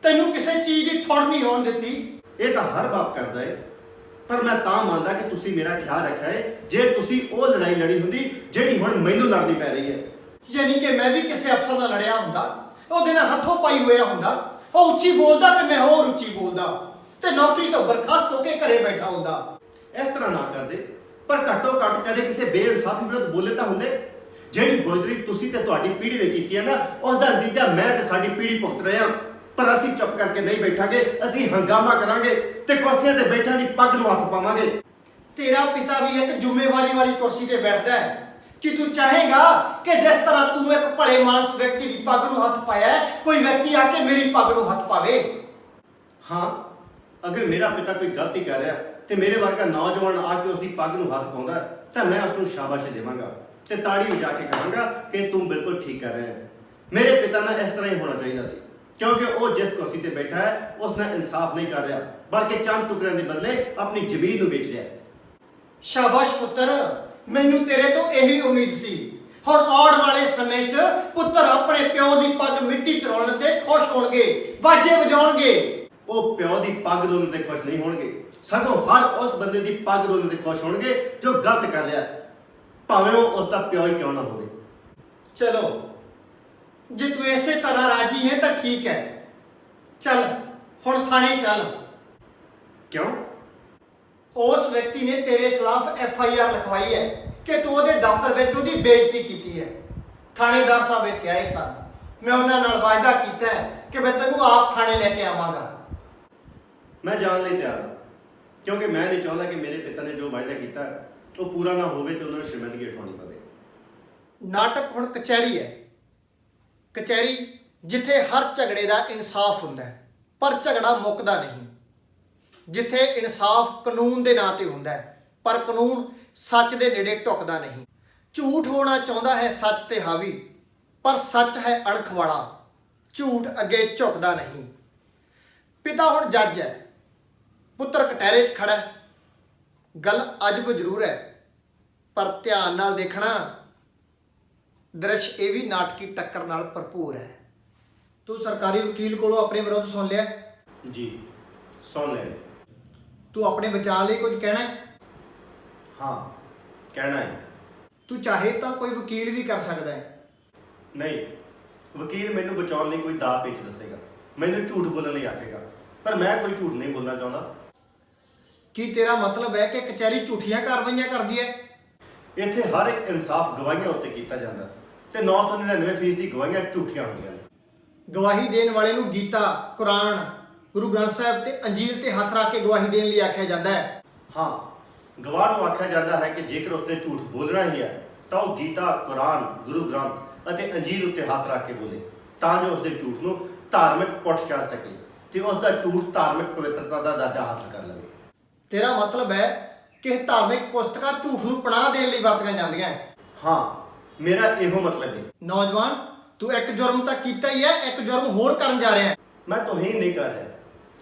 ਤੈਨੂੰ ਕਿਸੇ ਚੀਜ਼ ਦੀ ਥੋੜ ਨਹੀਂ ਹੋਣ ਦਿੱਤੀ। ਇਹ ਤਾਂ ਹਰ ਬਾਪ ਕਰਦਾ ਹੈ, ਪਰ ਮੈਂ ਤਾਂ ਮੰਨਦਾ ਕਿ ਤੁਸੀਂ ਮੇਰਾ ਖਿਆਲ ਰੱਖਿਆ ਹੈ ਜੇ ਤੁਸੀਂ ਉਹ ਲੜਾਈ ਲੜੀ ਹੁੰਦੀ ਜਿਹੜੀ ਹੁਣ ਮੈਨੂੰ ਲੜਨੀ ਪੈ ਰਹੀ ਹੈ। ਯਾਨੀ ਕਿ ਮੈਂ ਵੀ ਕਿਸੇ ਅਫਸਰ ਨਾਲ ਲੜਿਆ ਹੁੰਦਾ, ਉਹਦੇ ਨਾਲ ਹੱਥੋਂ ਪਾਈ ਹੋਇਆ ਹੁੰਦਾ, ਉਹ ਉੱਚੀ ਬੋਲਦਾ ਤੇ ਮੈਂ ਹੋਰ ਉੱਚੀ ਬੋਲਦਾ, ਤੇ ਨੌਕਰੀ ਤੋਂ ਬਰਖਾਸਤ ਹੋ ਕੇ ਘਰੇ ਬੈਠਾ ਹੁੰਦਾ। ਇਸ ਤਰ੍ਹਾਂ ਨਾ ਕਰਦੇ, ਪਰ ਘੱਟੋ ਘੱਟ ਕਦੇ ਕਿਸੇ ਬੇਇਨਸਾਫੀ ਵਿਰੁੱਧ ਬੋਲੇ ਤਾਂ ਹੁੰਦੇ। ਜਿਹੜੀ ਬੁਜ਼ਦਰੀ ਤੁਸੀਂ ਤੇ ਤੁਹਾਡੀ ਪੀੜ੍ਹੀ ਨੇ ਕੀਤੀ ਹੈ ਨਾ, ਉਸ ਦਾ ਨਤੀਜਾ ਮੈਂ ਤੇ ਸਾਡੀ ਪੀੜ੍ਹੀ ਭੁਗਤ ਰਹੇ ਹਾਂ। ਪਰ ਅਸੀਂ ਚੁੱਪ ਕਰਕੇ ਨਹੀਂ ਬੈਠਾਂਗੇ, ਅਸੀਂ ਹੰਗਾਮਾ ਕਰਾਂਗੇ ਤੇ ਕੁਰਸੀਆਂ ਤੇ ਬੈਠਾਂ ਦੀ ਪੱਗ ਨੂੰ ਹੱਥ ਪਾਵਾਂਗੇ। ਤੇਰਾ ਪਿਤਾ ਵੀ ਇੱਕ ਜ਼ਿੰਮੇਵਾਰੀ ਵਾਲੀ ਕੁਰਸੀ ਤੇ ਬੈਠਦਾ ਹੈ। ਕਿ ਤੂੰ ਚਾਹੇਗਾ ਕਿ ਜਿਸ ਤਰ੍ਹਾਂ ਤੂੰ ਇੱਕ ਭਲੇ ਮਾਨਸ ਵਿਅਕਤੀ ਦੀ ਪੱਗ ਨੂੰ ਹੱਥ ਪਾਇਆ, ਕੋਈ ਵਿਅਕਤੀ ਆ ਕੇ ਮੇਰੀ ਪੱਗ ਨੂੰ ਹੱਥ ਪਾਵੇ? ਹਾਂ, ਅਗਰ ਮੇਰਾ ਪਿਤਾ ਕੋਈ ਗਲਤੀ ਕਰ ਰਿਹਾ ਤੇ ਮੇਰੇ ਵਰਗਾ ਨੌਜਵਾਨ ਆ ਕੇ ਉਸ ਦੀ ਪੱਗ ਨੂੰ ਹੱਥ ਪਾਉਂਦਾ, ਤਾਂ ਮੈਂ ਉਸ ਨੂੰ ਸ਼ਾਬਾਸ਼ ਦੇਵਾਂਗਾ ਤੇ ਤਾੜੀ ਵਜਾ ਕੇ ਕਹਾਂਗਾ ਕਿ ਤੂੰ ਬਿਲਕੁਲ ਠੀਕ ਕਰ ਰਿਹਾ ਹੈ। ਮੇਰੇ ਪਿਤਾ ਨਾਲ ਇਸ ਤਰ੍ਹਾਂ ਹੀ ਹੋਣਾ ਚਾਹੀਦਾ ਸੀ ਕਿਉਂਕਿ ਉਹ ਜਿਸ ਕੁਰਸੀ ਤੇ ਬੈਠਾ ਹੈ ਉਸ ਨਾਲ ਇਨਸਾਫ ਨਹੀਂ ਕਰ ਰਿਹਾ, ਬਲਕਿ ਚੰਦ ਟੁਕੜਿਆਂ ਦੇ ਬਦਲੇ ਆਪਣੀ ਜ਼ਮੀਨ ਨੂੰ ਵੇਚ ਰਿਹਾ ਹੈ। ਸ਼ਾਬਾਸ਼ ਪੁੱਤਰ, ਮੈਨੂੰ ਤੇਰੇ ਤੋਂ ਇਹੀ ਉਮੀਦ ਸੀ। ਹੁਣ ਆਉਣ ਵਾਲੇ ਸਮੇਂ 'ਚ ਪੁੱਤਰ ਆਪਣੇ ਪਿਓ ਦੀ ਪੱਗ ਮਿੱਟੀ 'ਚ ਰੋਲਣ ਤੇ ਖੁਸ਼ ਹੋਣਗੇ, ਬਾਜੇ ਵਜਾਉਣਗੇ। ਉਹ ਪਿਓ ਦੀ ਪੱਗ ਰੋਲਣ ਤੇ ਖੁਸ਼ ਨਹੀਂ ਹੋਣਗੇ, ਸਗੋਂ ਹਰ ਉਸ ਬੰਦੇ ਦੀ ਪੱਗ ਰੋਲਣ ਤੇ ਖੁਸ਼ ਹੋਣਗੇ ਜੋ ਗਲਤ ਕਰ ਰਿਹਾ, ਭਾਵੇਂ ਉਹ ਉਸ ਦਾ ਪਿਓ ਹੀ ਕਿਉਂ ਨਾ ਹੋਵੇ। ਚਲੋ, ਜੇ ਤੂੰ ਇਸੇ ਤਰ੍ਹਾਂ ਰਾਜੀ ਹੈ ਤਾਂ ਠੀਕ ਹੈ। ਚੱਲ ਹੁਣ ਥਾਣੇ ਚੱਲ। ਕਿਉਂ? ਉਸ ਵਿਅਕਤੀ ਨੇ ਤੇਰੇ ਖਿਲਾਫ FIR ਲਿਖਵਾਈ ਹੈ ਕਿ ਤੂੰ ਉਹਦੇ ਦਫ਼ਤਰ ਵਿੱਚ ਉਹਦੀ ਬੇਇੱਜ਼ਤੀ ਕੀਤੀ ਹੈ। ਥਾਣੇਦਾਰ ਸਾਹਿਬ ਇੱਥੇ ਆਏ ਸਨ, ਮੈਂ ਉਹਨਾਂ ਨਾਲ ਵਾਅਦਾ ਕੀਤਾ ਹੈ ਕਿ ਮੈਂ ਤੈਨੂੰ ਆਪ ਥਾਣੇ ਲੈ ਕੇ ਆਵਾਂਗਾ। ਮੈਂ ਜਾਣ ਲਈ ਤਿਆਰ ਹਾਂ, ਕਿਉਂਕਿ ਮੈਂ ਨਹੀਂ ਚਾਹੁੰਦਾ ਕਿ ਮੇਰੇ ਪਿਤਾ ਨੇ ਜੋ ਵਾਅਦਾ ਕੀਤਾ ਉਹ ਪੂਰਾ ਨਾ ਹੋਵੇ ਤੇ ਉਹਨਾਂ ਨੂੰ ਸ਼ਰਮਿੰਦਗੀ ਉਠਾਉਣੀ ਪਵੇ। ਨਾਟਕ ਹੁਣ ਕਚਹਿਰੀ ਹੈ। ਕਚਹਿਰੀ ਜਿੱਥੇ ਹਰ ਝਗੜੇ ਦਾ ਇਨਸਾਫ ਹੁੰਦਾ ਹੈ, ਪਰ ਝਗੜਾ ਮੁੱਕਦਾ ਨਹੀਂ। ਜਿੱਥੇ ਇਨਸਾਫ ਕਾਨੂੰਨ ਦੇ ਨਾਂ ਤੇ ਹੁੰਦਾ ਹੈ, ਪਰ ਕਾਨੂੰਨ ਸੱਚ ਦੇ ਨੇੜੇ ਢੁਕਦਾ ਨਹੀਂ। ਝੂਠ ਹੋਣਾ ਚਾਹੁੰਦਾ ਹੈ ਸੱਚ ਤੇ ਹਾਵੀ, ਪਰ ਸੱਚ ਹੈ ਅਣਖ ਵਾਲਾ, ਝੂਠ ਅੱਗੇ ਝੁਕਦਾ ਨਹੀਂ। ਪਿਤਾ ਹੁਣ ਜੱਜ ਹੈ, ਪੁੱਤਰ ਕਟਹਿਰੇ 'ਚ ਖੜਾ ਹੈ। ਗੱਲ ਅਜਬ ਜ਼ਰੂਰ ਹੈ, ਪਰ ਧਿਆਨ ਨਾਲ ਦੇਖਣਾ, ਦ੍ਰਿਸ਼ ਇਹ ਵੀ ਨਾਟਕੀ ਟੱਕਰ ਨਾਲ ਭਰਪੂਰ ਹੈ। ਤੂੰ ਸਰਕਾਰੀ ਵਕੀਲ ਕੋਲੋਂ ਆਪਣੇ ਵਿਰੁੱਧ ਸੁਣ ਲਿਆ? ਜੀ, ਸੁਣ ਲਿਆ। ਤੂੰ ਆਪਣੇ ਬਚਾਅ ਲਈ ਕੁਝ ਕਹਿਣਾ ਹੈ? ਹਾਂ, ਕਹਿਣਾ ਹੈ। ਤੂੰ ਚਾਹੇ ਤਾਂ ਕੋਈ ਵਕੀਲ ਵੀ ਕਰ ਸਕਦਾ ਹੈ। ਨਹੀਂ, ਵਕੀਲ ਮੈਨੂੰ ਬਚਾਉਣ ਲਈ ਕੋਈ ਦਾਅ ਪੇਚ ਦੱਸੇਗਾ, ਮੈਨੂੰ ਝੂਠ ਬੋਲਣ ਲਈ ਆਖੇਗਾ, ਪਰ ਮੈਂ ਕੋਈ ਝੂਠ ਨਹੀਂ ਬੋਲਣਾ ਚਾਹੁੰਦਾ। ਕੀ ਤੇਰਾ ਮਤਲਬ ਹੈ ਕਿ ਕਚਹਿਰੀ ਝੂਠੀਆਂ ਕਾਰਵਾਈਆਂ ਕਰਦੀ ਹੈ? ਇੱਥੇ ਹਰ ਇੱਕ ਇਨਸਾਫ ਗਵਾਹੀਆਂ ਉੱਤੇ ਕੀਤਾ ਜਾਂਦਾ ਤੇ 999% ਦੀ ਗਵਾਹੀਆਂ ਝੂਠੀਆਂ ਹੁੰਦੀਆਂ ਨੇ। ਗਵਾਹੀ ਦੇਣ ਵਾਲੇ ਨੂੰ ਗੀਤਾ, ਕੁਰਾਨ, ਗੁਰੂ ਗ੍ਰੰਥ ਸਾਹਿਬ ਤੇ ਅੰਜੀਲ ਤੇ ਹੱਥ ਰੱਖ ਕੇ ਗਵਾਹੀ ਦੇਣ ਲਈ ਆਖਿਆ ਜਾਂਦਾ ਹੈ। ਹਾਂ, ਗਵਾਹ ਨੂੰ ਆਖਿਆ ਜਾਂਦਾ ਹੈ ਕਿ ਜੇਕਰ ਉਸਨੇ ਝੂਠ ਬੋਲਣਾ ਹੀ ਹੈ ਤਾਂ ਉਹ ਗੀਤਾ, ਕੁਰਾਨ, ਗੁਰੂ ਗ੍ਰੰਥ ਅਤੇ ਅੰਜੀਲ ਉੱਤੇ ਹੱਥ ਰੱਖ ਕੇ ਬੋਲੇ, ਤਾਂ ਜੋ ਉਸਦੇ ਝੂਠ ਨੂੰ ਧਾਰਮਿਕ ਪੁੱਠ ਚੜ੍ਹ ਸਕੇ ਤੇ ਉਸ ਦਾ ਝੂਠ ਧਾਰਮਿਕ ਪਵਿੱਤਰਤਾ ਦਾ ਦਰਜਾ ਹਾਸਲ ਕਰ ਲਵੇ। ਤੇਰਾ ਮਤਲਬ ਹੈ ਕਿ ਧਾਰਮਿਕ ਪੁਸਤਕਾਂ ਝੂਠ ਨੂੰ ਪਨਾਹ ਦੇਣ ਲਈ ਵਰਤੀਆਂ ਜਾਂਦੀਆਂ ਹੈ? ਹਾਂ, ਮੇਰਾ ਇਹੋ ਮਤਲਬ ਹੈ। ਨੌਜਵਾਨ, ਤੂੰ ਇੱਕ ਜੁਰਮ ਤਾਂ ਕੀਤਾ ਹੀ ਹੈ, ਇੱਕ ਜੁਰਮ ਹੋਰ ਕਰਨ ਜਾ ਰਿਹਾ ਹੈ। ਮੈਂ ਤੋਹੀਨ ਨਹੀਂ ਕਰ ਰਿਹਾ,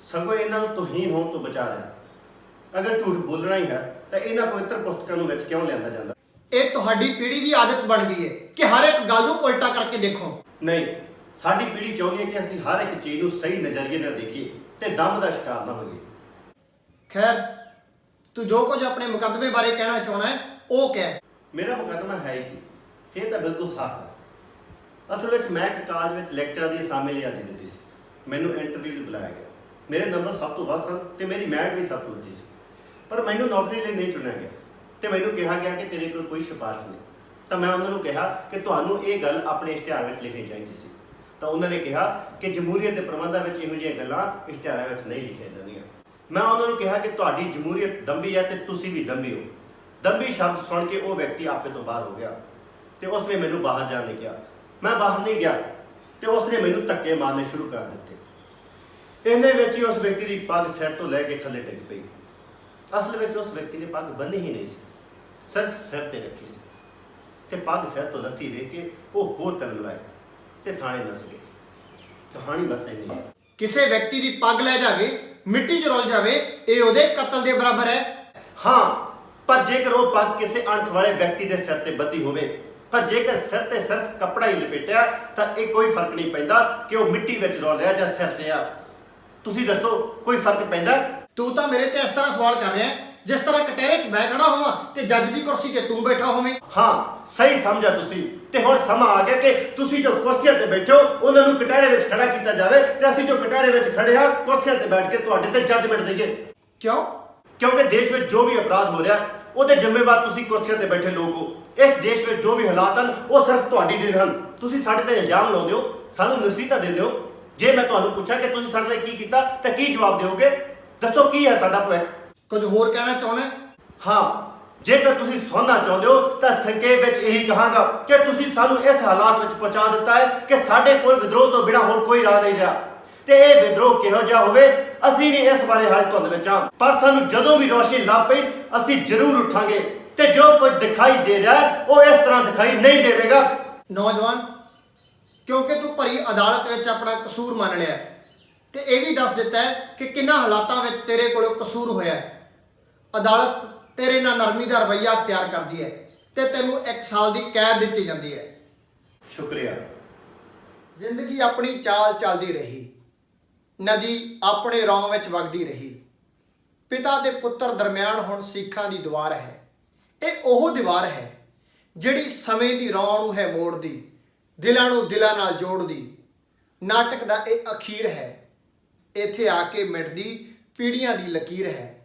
ਸਗੋਂ ਇਹਨਾਂ ਨੂੰ ਤੋਹੀਨ ਹੋਣ ਤੋਂ ਬਚਾ ਰਿਹਾ। ਅਗਰ ਝੂਠ ਬੋਲਣਾ ਹੀ ਹੈ ਤਾਂ ਇਹਨਾਂ ਪਵਿੱਤਰ ਪੁਸਤਕਾਂ ਨੂੰ ਵਿੱਚ ਕਿਉਂ ਲਿਆਂਦਾ ਜਾਂਦਾ? ਇਹ ਤੁਹਾਡੀ ਪੀੜ੍ਹੀ ਦੀ ਆਦਤ ਬਣ ਗਈ ਹੈ ਕਿ ਹਰ ਇੱਕ ਗੱਲ ਨੂੰ ਉਲਟਾ ਕਰਕੇ ਦੇਖੋ। ਨਹੀਂ, ਸਾਡੀ ਪੀੜ੍ਹੀ ਚਾਹੁੰਦੀ ਹੈ ਕਿ ਅਸੀਂ ਹਰ ਇੱਕ ਚੀਜ਼ ਨੂੰ ਸਹੀ ਨਜ਼ਰੀਏ ਨਾਲ ਦੇਖੀਏ ਤੇ ਦੰਭ ਦਾ ਸ਼ਿਕਾਰ ਨਾ ਹੋਈਏ। ਖੈਰ, ਤੂੰ ਜੋ ਕੁਝ ਆਪਣੇ ਮੁਕੱਦਮੇ ਬਾਰੇ ਕਹਿਣਾ ਚਾਹੁੰਦਾ ਹੈ ਉਹ ਕਹਿ। ਮੇਰਾ ਮੁਕੱਦਮਾ ਹੈ ਹੀ ਕੀ, ਇਹ ਤਾਂ ਬਿਲਕੁਲ ਸਾਫ਼ ਹੈ। ਅਸਲ ਵਿੱਚ ਮੈਂ ਇੱਕ ਕਾਲਜ ਵਿੱਚ ਲੈਕਚਰਾਂ ਦੀ ਅਸਾਮੀ ਲਈ ਅਰਜ਼ੀ ਦਿੱਤੀ ਸੀ। ਮੈਨੂੰ ਇੰਟਰਵਿਊ ਲਈ ਬੁਲਾਇਆ ਗਿਆ। ਮੇਰੇ ਨੰਬਰ ਸਭ ਤੋਂ ਵੱਧ ਸਨ ਤੇ ਮੇਰੀ ਮੈਰਿਟ ਵੀ ਸਭ ਤੋਂ ਉੱਚੀ ਸੀ, ਪਰ ਮੈਨੂੰ ਨੌਕਰੀ ਲਈ ਨਹੀਂ ਚੁਣਿਆ ਗਿਆ ਤੇ ਮੈਨੂੰ ਕਿਹਾ ਗਿਆ ਕਿ ਤੇਰੇ ਕੋਲ ਕੋਈ ਸਿਫਾਰਿਸ਼ ਨਹੀਂ। ਤਾਂ ਮੈਂ ਉਹਨਾਂ ਨੂੰ ਕਿਹਾ ਕਿ ਤੁਹਾਨੂੰ ਇਹ ਗੱਲ ਆਪਣੇ ਇਸ਼ਤਿਹਾਰ ਵਿੱਚ ਲਿਖਣੀ ਚਾਹੀਦੀ ਸੀ। ਤਾਂ ਉਹਨਾਂ ਨੇ ਕਿਹਾ ਕਿ ਜਮਹੂਰੀਅਤ ਦੇ ਪ੍ਰਬੰਧਾਂ ਵਿੱਚ ਇਹੋ ਜਿਹੀਆਂ ਗੱਲਾਂ ਇਸ਼ਤਿਹਾਰਾਂ ਵਿੱਚ ਨਹੀਂ ਲਿਖੀਆਂ ਜਾਂਦੀਆਂ। ਮੈਂ ਉਹਨਾਂ ਨੂੰ ਕਿਹਾ ਕਿ ਤੁਹਾਡੀ ਜਮਹੂਰੀਅਤ ਦੰਭੀ ਹੈ ਤੇ ਤੁਸੀਂ ਵੀ ਦੰਭੀ ਹੋ। ਦੰਭੀ ਸ਼ਬਦ ਸੁਣ ਕੇ ਉਹ ਵਿਅਕਤੀ ਆਪੇ ਤੋਂ ਬਾਹਰ ਹੋ ਗਿਆ ਤੇ ਉਸਨੇ ਮੈਨੂੰ ਬਾਹਰ ਜਾਣ ਲਈ ਕਿਹਾ। ਮੈਂ ਬਾਹਰ ਨਹੀਂ ਗਿਆ ਤੇ ਉਸਨੇ ਮੈਨੂੰ ਧੱਕੇ ਮਾਰਨੇ ਸ਼ੁਰੂ ਕਰ ਦਿੱਤੇ। ਇਹਨੇ ਵਿੱਚ ਹੀ ਉਸ ਵਿਅਕਤੀ ਦੀ ਪੱਗ ਸਿਰ ਤੋਂ ਲੈ ਕੇ ਥੱਲੇ ਡਿੱਗ ਪਈ। ਅਸਲ ਵਿੱਚ ਉਸ ਵਿਅਕਤੀ ਨੇ ਪੱਗ ਬੰਨ੍ਹੀ ਹੀ ਨਹੀਂ ਸੀ, ਸਿਰਫ ਸਿਰ ਤੇ ਰੱਖੀ ਸੀ ਤੇ ਪੱਗ ਸਿਰ ਤੋਂ ਲੱਥੀ ਵੇਖ ਕੇ ਉਹ ਹੋਰ ਕਰਨ ਲਾਏ ਤੇ ਥਾਣੇ ਨੱਸ ਗਏ। ਕਹਾਣੀ ਬਸ ਇੰਨੀ ਹੈ। ਕਿਸੇ ਵਿਅਕਤੀ ਦੀ ਪੱਗ ਲੈ ਜਾਵੇ, ਮਿੱਟੀ 'ਚ ਰੁਲ ਜਾਵੇ, ਇਹ ਉਹਦੇ ਕਤਲ ਦੇ ਬਰਾਬਰ ਹੈ। ਹਾਂ, ਪਰ ਜੇਕਰ ਉਹ ਪੱਗ ਕਿਸੇ ਅਣਖ ਵਾਲੇ ਵਿਅਕਤੀ ਦੇ ਸਿਰ ਤੇ ਬੱਧੀ ਹੋਵੇ, ਪਰ ਜੇਕਰ ਸਿਰ ਤੇ ਸਿਰਫ ਕੱਪੜਾ ਹੀ ਲਪੇਟਿਆ ਤਾਂ ਇਹ ਕੋਈ ਫਰਕ ਨਹੀਂ ਪੈਂਦਾ ਕਿ ਉਹ ਮਿੱਟੀ ਵਿੱਚ ਰੋਲਿਆ ਜਾਂ ਸਿਰ ਤੇ ਆ। ਤੁਸੀਂ ਦੱਸੋ, ਕੋਈ ਫਰਕ ਪੈਂਦਾ? ਤੂੰ ਤਾਂ ਮੇਰੇ ਤੇ ਇਸ ਤਰ੍ਹਾਂ ਸਵਾਲ ਕਰ ਰਿਹਾ ਹੈ ਜਿਸ ਤਰ੍ਹਾਂ ਕਟਹਿਰੇ 'ਚ ਮੈਂ ਖੜਾ ਹੋਵਾਂ ਤੇ ਜੱਜ ਦੀ ਕੁਰਸੀ ਤੇ ਤੂੰ ਬੈਠਾ ਹੋਵੇਂ। ਹਾਂ, ਸਹੀ ਸਮਝਿਆ ਤੁਸੀਂ। ਤੇ ਹੁਣ ਸਮਾਂ ਆ ਗਿਆ ਕਿ ਤੁਸੀਂ ਜੋ ਕੁਰਸੀਆਂ ਤੇ ਬੈਠੇ ਹੋ ਉਹਨਾਂ ਨੂੰ ਕਟਹਿਰੇ ਵਿੱਚ ਖੜਾ ਕੀਤਾ ਜਾਵੇ ਤੇ ਅਸੀਂ ਜੋ ਕਟਹਿਰੇ ਵਿੱਚ ਖੜੇ ਹਾਂ ਕੁਰਸੀਆਂ ਤੇ ਬੈਠ ਕੇ ਤੁਹਾਡੇ ਤੇ ਜੱਜਮੈਂਟ ਦੇਈਏ। ਕਿਉਂ? ਕਿਉਂਕਿ ਦੇਸ਼ ਵਿੱਚ ਜੋ ਵੀ ਅਪਰਾਧ ਹੋ ਰਿਹਾ ਉਹਦੇ ਜ਼ਿੰਮੇਵਾਰ ਤੁਸੀਂ ਕੁਰਸੀਆਂ ਤੇ ਬੈਠੇ ਲੋਕ ਹੋ। ਇਸ ਦੇਸ਼ ਵਿੱਚ ਜੋ ਵੀ ਹਾਲਾਤ ਹਨ ਉਹ ਸਿਰਫ ਤੁਹਾਡੀ ਦੇਣ ਹਨ। ਤੁਸੀਂ ਸਾਡੇ ਤੇ ਇਲਜ਼ਾਮ ਲਾਉਂਦੇ ਹੋ, ਸਾਨੂੰ ਨਸੀਹਤਾਂ ਦਿੰਦੇ ਹੋ। ਜੇ ਮੈਂ ਤੁਹਾਨੂੰ ਪੁੱਛਾਂ ਕਿ ਤੁਸੀਂ ਸਾਡੇ ਲਈ ਕੀ ਕੀਤਾ ਤਾਂ ਕੀ ਜਵਾਬ ਦਿਓਗੇ? ਦੱਸੋ, ਕੀ ਹੈ ਸਾਡਾ ਭਵਿੱਖ? ਕੁਝ ਹੋਰ ਕਹਿਣਾ ਚਾਹੁੰਦਾ? ਹਾਂ, ਜੇਕਰ ਤੁਸੀਂ ਸੁਣਨਾ ਚਾਹੁੰਦੇ ਹੋ ਤਾਂ ਸੰਖੇਪ ਵਿੱਚ ਇਹੀ ਕਹਾਂਗਾ ਕਿ ਤੁਸੀਂ ਸਾਨੂੰ ਇਸ ਹਾਲਾਤ ਵਿੱਚ ਪਹੁੰਚਾ ਦਿੱਤਾ ਹੈ ਕਿ ਸਾਡੇ ਕੋਲ ਵਿਦਰੋਹ ਤੋਂ ਬਿਨਾਂ ਹੋਰ ਕੋਈ ਰਾਹ ਨਹੀਂ ਰਿਹਾ। ਤੇ ਇਹ ਵਿਦਰੋਹ ਕਿਹੋ ਜਿਹਾ ਹੋਵੇ ਅਸੀਂ ਵੀ ਇਸ ਬਾਰੇ ਹਾਲੇ ਧੁੰਦ ਵਿੱਚ ਹਾਂ, ਪਰ ਸਾਨੂੰ ਜਦੋਂ ਵੀ ਰੋਸ਼ਨੀ ਲੱਭ ਪਈ ਅਸੀਂ ਜ਼ਰੂਰ ਉੱਠਾਂਗੇ ਤੇ ਜੋ ਕੁਝ ਦਿਖਾਈ ਦੇ ਰਿਹਾ ਹੈ ਉਹ ਇਸ ਤਰ੍ਹਾਂ ਦਿਖਾਈ ਨਹੀਂ ਦੇਵੇਗਾ। ਨੌਜਵਾਨ, ਕਿਉਂਕਿ ਤੂੰ ਭਰੀ ਅਦਾਲਤ ਵਿੱਚ ਆਪਣਾ ਕਸੂਰ ਮੰਨ ਲਿਆ ਤੇ ਇਹ ਵੀ ਦੱਸ ਦਿੱਤਾ ਹੈ ਕਿ ਕਿੰਨਾ ਹਾਲਾਤਾਂ ਵਿੱਚ ਤੇਰੇ ਕੋਲ ਕਸੂਰ ਹੋਇਆ ਹੈ। ਅਦਾਲਤ ਤੇਰੇ ਨਾਲ ਨਰਮੀ ਦਾ ਰਵੱਈਆ ਅਖਤਿਆਰ ਕਰਦੀ ਹੈ ਤੇ ਤੈਨੂੰ 1 ਸਾਲ ਦੀ ਕੈਦ ਦਿੱਤੀ ਜਾਂਦੀ ਹੈ। ਸ਼ੁਕਰੀਆ। ਜ਼ਿੰਦਗੀ ਆਪਣੀ ਚਾਲ ਚੱਲਦੀ ਰਹੀ, ਨਦੀ ਆਪਣੇ ਰੌਂ ਵਿੱਚ ਵਗਦੀ ਰਹੀ। ਪਿਤਾ ਤੇ ਪੁੱਤਰ ਦਰਮਿਆਨ ਹੁਣ ਸਿੱਖਾਂ ਦੀ ਦੀਵਾਰ ਹੈ। ਇਹ ਉਹ ਦੀਵਾਰ ਹੈ ਜਿਹੜੀ ਸਮੇਂ ਦੀ ਰੌਂ ਨੂੰ ਹੈ ਮੋੜਦੀ, ਦਿਲਾਂ ਨੂੰ ਦਿਲਾਂ ਨਾਲ ਜੋੜਦੀ। ਨਾਟਕ ਦਾ ਇਹ ਅਖੀਰ ਹੈ, ਇੱਥੇ ਆ ਕੇ ਮਿਟਦੀ ਪੀੜ੍ਹੀਆਂ ਦੀ ਲਕੀਰ ਹੈ।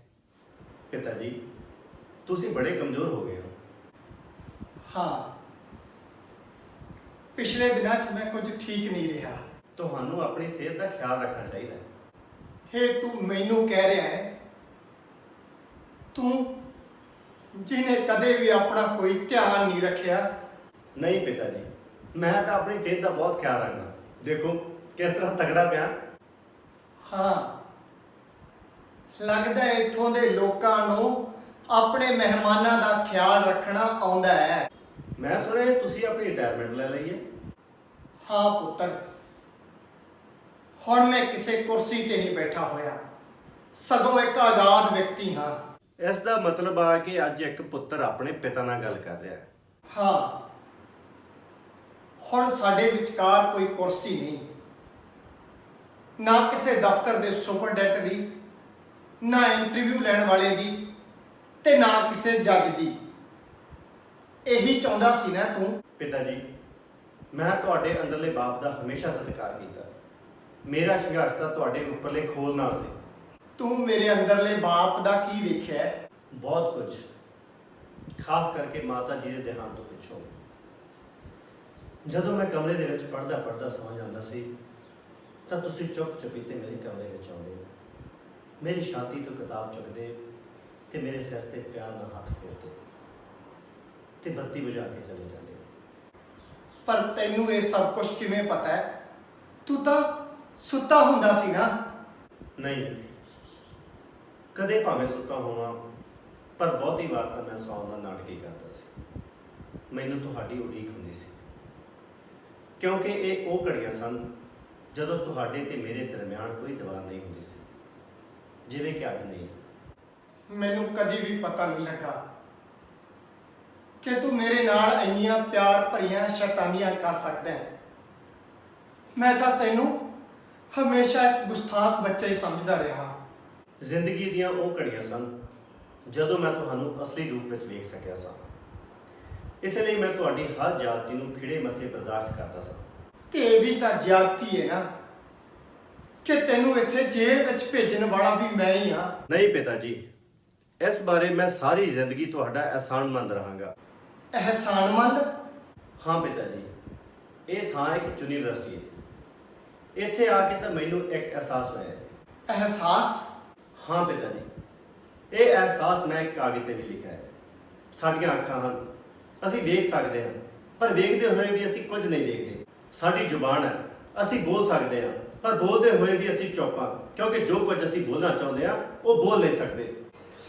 ਪਿਤਾ ਜੀ, ਤੁਸੀਂ ਬੜੇ ਕਮਜ਼ੋਰ ਹੋ ਗਏ ਹੋ। ਹਾਂ, ਪਿਛਲੇ ਦਿਨਾਂ 'ਚ ਮੈਂ ਕੁਝ ਠੀਕ ਨਹੀਂ ਰਿਹਾ। ਤੁਹਾਨੂੰ ਆਪਣੀ ਸਿਹਤ ਦਾ ਖਿਆਲ ਰੱਖਣਾ ਚਾਹੀਦਾ ਹੈ। ਇਹ ਤੂੰ ਮੈਨੂੰ ਕਹਿ ਰਿਹਾ ਹੈ, ਤੂੰ ਜਿਹਨੇ ਕਦੇ ਵੀ ਆਪਣਾ ਕੋਈ ਧਿਆਨ ਨਹੀਂ ਰੱਖਿਆ। ਨਹੀਂ ਪਿਤਾ ਜੀ, ਮੈਂ ਤਾਂ ਆਪਣੀ ਸਿਹਤ ਦਾ ਬਹੁਤ ਖਿਆਲ ਰੱਖਦਾ। ਦੇਖੋ ਕਿਸ ਤਰ੍ਹਾਂ ਤਗੜਾ ਪਿਆ। ਹਾਂ, ਲੱਗਦਾ ਹੈ ਇੱਥੋਂ ਦੇ ਲੋਕਾਂ ਨੂੰ ਆਪਣੇ ਮਹਿਮਾਨਾਂ ਦਾ ਖਿਆਲ ਰੱਖਣਾ ਆਉਂਦਾ ਹੈ। ਮੈਂ ਸੁਣਿਆ ਤੁਸੀਂ ਆਪਣੀ ਰਿਟਾਇਰਮੈਂਟ ਲੈ ਲਈ ਹੈ। ਹਾਂ ਪੁੱਤਰ, ਹੁਣ ਮੈਂ ਕਿਸੇ ਕੁਰਸੀ ਤੇ ਨਹੀਂ ਬੈਠਾ ਹੋਇਆ, ਸਗੋਂ ਇੱਕ ਆਜ਼ਾਦ ਵਿਅਕਤੀ ਹਾਂ। ਇਸ ਦਾ ਮਤਲਬ ਆ ਕਿ ਅੱਜ ਇੱਕ ਪੁੱਤਰ ਆਪਣੇ ਪਿਤਾ ਨਾਲ ਗੱਲ ਕਰ ਰਿਹਾ ਹੈ। ਹਾਂ, ਹੁਣ ਸਾਡੇ ਵਿਚਕਾਰ ਕੋਈ ਕੁਰਸੀ ਨਹੀਂ, ਨਾ ਕਿਸੇ ਦਫ਼ਤਰ ਦੇ ਸੁਪਰਡੈਂਟ ਦੀ, ਨਾ ਇੰਟਰਵਿਊ ਲੈਣ ਵਾਲੇ ਦੀ, ਤੇ ਨਾ ਕਿਸੇ ਜੱਜ ਦੀ। ਇਹੀ ਚਾਹੁੰਦਾ ਸੀ ਨਾ ਤੂੰ? ਪਿਤਾ ਜੀ, ਮੈਂ ਤੁਹਾਡੇ ਅੰਦਰਲੇ ਬਾਪ ਦਾ ਹਮੇਸ਼ਾ ਸਤਿਕਾਰ ਕੀਤਾ। ਮੇਰਾ ਸੰਘਰਸ਼ ਤਾਂ ਤੁਹਾਡੇ ਉੱਪਰਲੇ ਖੋਲ ਨਾਲ ਸੀ। ਤੂੰ ਮੇਰੇ ਅੰਦਰਲੇ ਬਾਪ ਦਾ ਕੀ ਦੇਖਿਆ ਹੈ? ਬਹੁਤ ਕੁਝ, ਖਾਸ ਕਰਕੇ ਮਾਤਾ ਜੀ ਦੇ ਦੇਹਾਂਤ ਤੋਂ ਪਿੱਛੋਂ। ਜਦੋਂ ਮੈਂ ਕਮਰੇ ਦੇ ਵਿੱਚ ਪੜ੍ਹਦਾ ਸੌਂ ਜਾਂਦਾ ਸੀ ਤਾਂ ਤੁਸੀਂ ਚੁੱਪ ਚਪੀਤੇ ਮੇਰੇ ਕਮਰੇ ਵਿੱਚ ਆਉਂਦੇ, ਮੇਰੀ ਛਾਤੀ ਤੋਂ ਕਿਤਾਬ ਚੁੱਕਦੇ ਤੇ ਮੇਰੇ ਸਿਰ ਤੇ ਪਿਆਰ ਨਾਲ ਹੱਥ ਫੇਰਦੇ ਤੇ ਬੱਤੀ ਬੁਝਾ ਕੇ ਚਲੇ ਜਾਂਦੇ। ਪਰ ਤੈਨੂੰ ਇਹ ਸਭ ਕੁਝ ਕਿਵੇਂ ਪਤਾ ਹੈ? ਤੂੰ ਤਾਂ ਸੁੱਤਾ ਹੁੰਦਾ ਸੀ ਨਾ। ਨਹੀਂ, ਕਦੇ ਭਾਵੇਂ ਸੁੱਤਾ ਹੋਵਾਂ, ਪਰ ਬਹੁਤੀ ਵਾਰ ਤਾਂ ਮੈਂ ਸੌਣ ਦਾ ਨਾਟਕ ਹੀ ਕਰਦਾ ਸੀ। ਮੈਨੂੰ ਤੁਹਾਡੀ ਉਡੀਕ ਹੁੰਦੀ ਸੀ, ਕਿਉਂਕਿ ਇਹ ਉਹ ਘੜੀਆਂ ਸਨ ਜਦੋਂ ਤੁਹਾਡੇ ਤੇ ਮੇਰੇ ਦਰਮਿਆਨ ਕੋਈ ਦੀਵਾਰ ਨਹੀਂ ਹੁੰਦੀ ਸੀ, ਜਿਵੇਂ ਕਿ ਅੱਜ ਨਹੀਂ। ਮੈਨੂੰ ਕਦੀ ਵੀ ਪਤਾ ਨਹੀਂ ਲੱਗਾ ਕਿ ਤੂੰ ਮੇਰੇ ਨਾਲ ਇੰਨੀਆਂ ਪਿਆਰ ਭਰੀਆਂ ਸ਼ੈਤਾਨੀਆਂ ਕਰ ਸਕਦਾ ਹੈ। ਮੈਂ ਤਾਂ ਤੈਨੂੰ ਹਮੇਸ਼ਾ ਇੱਕ ਗੁਸਤਾਖ ਬੱਚਾ ਹੀ ਸਮਝਦਾ ਰਿਹਾ। ਜ਼ਿੰਦਗੀ ਦੀਆਂ ਉਹ ਘੜੀਆਂ ਸਨ ਜਦੋਂ ਮੈਂ ਤੁਹਾਨੂੰ ਅਸਲੀ ਰੂਪ ਵਿੱਚ ਵੇਖ ਸਕਿਆ ਸਾਂ। ਇਸ ਲਈ ਮੈਂ ਤੁਹਾਡੀ ਹਰ ਜਾਤੀ ਨੂੰ ਖਿੜੇ ਮੱਥੇ ਬਰਦਾਸ਼ਤ ਕਰਦਾ ਸਾਂ। ਤੇ ਇਹ ਵੀ ਤਾਂ ਜ਼ਿਆਦਤੀ ਹੈ ਨਾ ਕਿ ਤੈਨੂੰ ਇੱਥੇ ਜੇਲ੍ਹ ਵਿੱਚ ਭੇਜਣ ਵਾਲਾ ਵੀ ਮੈਂ ਹੀ ਹਾਂ। ਨਹੀਂ ਪਿਤਾ ਜੀ, ਇਸ ਬਾਰੇ ਮੈਂ ਸਾਰੀ ਜ਼ਿੰਦਗੀ ਤੁਹਾਡਾ ਅਹਿਸਾਨਮੰਦ ਰਹਾਂਗਾ। ਅਹਿਸਾਨਮੰਦ? ਹਾਂ ਪਿਤਾ ਜੀ, ਇਹ ਥਾਂ ਇੱਕ ਯੂਨੀਵਰਸਿਟੀ ਹੈ। ਇੱਥੇ ਆ ਕੇ ਤਾਂ ਮੈਨੂੰ ਇੱਕ ਅਹਿਸਾਸ ਹੋਇਆ ਹੈ। ਅਹਿਸਾਸ? ਹਾਂ ਪਿਤਾ ਜੀ, ਇਹ ਅਹਿਸਾਸ ਮੈਂ ਇੱਕ ਕਾਗਜ਼ ਤੇ ਵੀ ਲਿਖਿਆ ਹੈ। ਸਾਡੀਆਂ ਅੱਖਾਂ ਹਨ, ਅਸੀਂ ਵੇਖ ਸਕਦੇ ਹਾਂ, ਪਰ ਵੇਖਦੇ ਹੋਏ ਵੀ ਅਸੀਂ ਕੁਝ ਨਹੀਂ ਦੇਖਦੇ। ਸਾਡੀ ਜ਼ੁਬਾਨ ਹੈ, ਅਸੀਂ ਬੋਲ ਸਕਦੇ ਹਾਂ, ਪਰ ਬੋਲਦੇ ਹੋਏ ਵੀ ਅਸੀਂ ਚੁੱਪ ਹਾਂ, ਕਿਉਂਕਿ ਜੋ ਕੁਝ ਅਸੀਂ ਬੋਲਣਾ ਚਾਹੁੰਦੇ ਹਾਂ ਉਹ ਬੋਲ ਨਹੀਂ ਸਕਦੇ।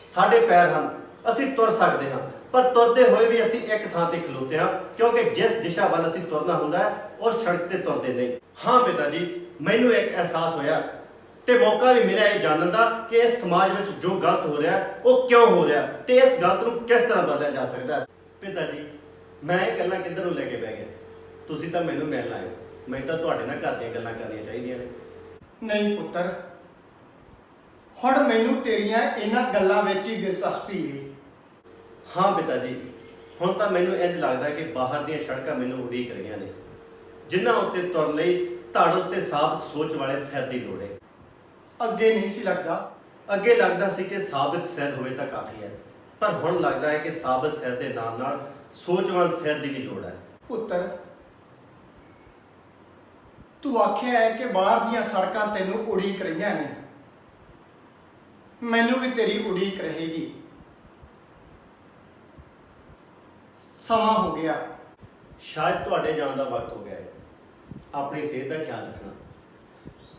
ਸਾਡੇ ਪੈਰ ਹਨ, ਅਸੀਂ ਤੁਰ ਸਕਦੇ ਹਾਂ, ਪਰ ਤੁਰਦੇ ਹੋਏ ਵੀ ਅਸੀਂ ਇੱਕ ਥਾਂ ਤੇ ਖਲੋਤੇ ਹਾਂ, ਕਿਉਂਕਿ ਜਿਸ ਦਿਸ਼ਾ ਵੱਲ ਅਸੀਂ ਤੁਰਨਾ ਹੁੰਦਾ ਹੈ ਉਸ ਸੜਕ ਤੇ ਤੁਰਦੇ ਨਹੀਂ। ਹਾਂ ਪਿਤਾ ਜੀ, ਮੈਨੂੰ ਇੱਕ ਅਹਿਸਾਸ ਹੋਇਆ ਤੇ ਮੌਕਾ ਵੀ ਮਿਲਿਆ ਇਹ ਜਾਣਨ ਦਾ ਕਿ ਇਸ ਸਮਾਜ ਵਿੱਚ ਜੋ ਗਲਤ ਹੋ ਰਿਹਾ ਉਹ ਕਿਉਂ ਹੋ ਰਿਹਾ ਤੇ ਇਸ ਗਲਤ ਨੂੰ ਕਿਸ ਤਰ੍ਹਾਂ ਬਦਲਿਆ ਜਾ ਸਕਦਾ। ਪਿਤਾ ਜੀ, ਮੈਂ ਇਹ ਗੱਲਾਂ ਕਿੱਧਰ ਨੂੰ ਲੈ ਕੇ ਬਹਿ ਗਿਆ? ਤੁਸੀਂ ਤਾਂ ਮੈਨੂੰ ਮਿਲਣ ਆਏ ਹੋ, ਮੈਂ ਤਾਂ ਤੁਹਾਡੇ ਨਾਲ ਘਰ ਦੀਆਂ ਗੱਲਾਂ ਕਰਨੀਆਂ ਚਾਹੀਦੀਆਂ ਨੇ। ਨਹੀਂ ਪੁੱਤਰ, ਹੁਣ ਮੈਨੂੰ ਤੇਰੀਆਂ ਇਹਨਾਂ ਗੱਲਾਂ ਵਿੱਚ ਹੀ ਦਿਲਚਸਪੀ ਹੈ। ਹਾਂ ਪਿਤਾ ਜੀ, ਹੁਣ ਤਾਂ ਮੈਨੂੰ ਇੰਝ ਲੱਗਦਾ ਕਿ ਬਾਹਰ ਦੀਆਂ ਸੜਕਾਂ ਮੈਨੂੰ ਉਡੀਕ ਰਹੀਆਂ ਨੇ, ਜਿਨ੍ਹਾਂ ਉੱਤੇ ਤੁਰਨ ਲਈ ਧੜ ਉੱਤੇ ਸਾਬਤ ਸੋਚ ਵਾਲੇ ਸਿਰ ਦੀ ਲੋੜ ਹੈ। ਅੱਗੇ ਨਹੀਂ ਸੀ ਲੱਗਦਾ। ਅੱਗੇ ਲੱਗਦਾ ਸੀ ਕਿ ਸਾਬਤ ਸਿਰ ਹੋਵੇ ਤਾਂ ਕਾਫੀ ਹੈ, ਪਰ ਹੁਣ ਲੱਗਦਾ ਹੈ ਕਿ ਸਾਬਤ ਸਿਰ ਦੇ ਨਾਲ ਨਾਲ ਸੋਚਵਾਨ ਸਿਰ ਦੀ ਵੀ ਲੋੜ ਹੈ। ਪੁੱਤਰ, ਤੂੰ ਆਖਿਆ ਹੈ ਕਿ ਬਾਹਰ ਦੀਆਂ ਸੜਕਾਂ ਤੈਨੂੰ ਉਡੀਕ ਰਹੀਆਂ ਨੇ। ਮੈਨੂੰ ਵੀ ਤੇਰੀ ਉਡੀਕ ਰਹੇਗੀ। ਸਮਾਂ ਹੋ ਗਿਆ। ਸ਼ਾਇਦ ਤੁਹਾਡੇ ਜਾਣ ਦਾ ਵਕਤ ਹੋ ਗਿਆ ਹੈ। ਆਪਣੀ ਸਿਹਤ ਦਾ ਖਿਆਲ ਰੱਖਣਾ।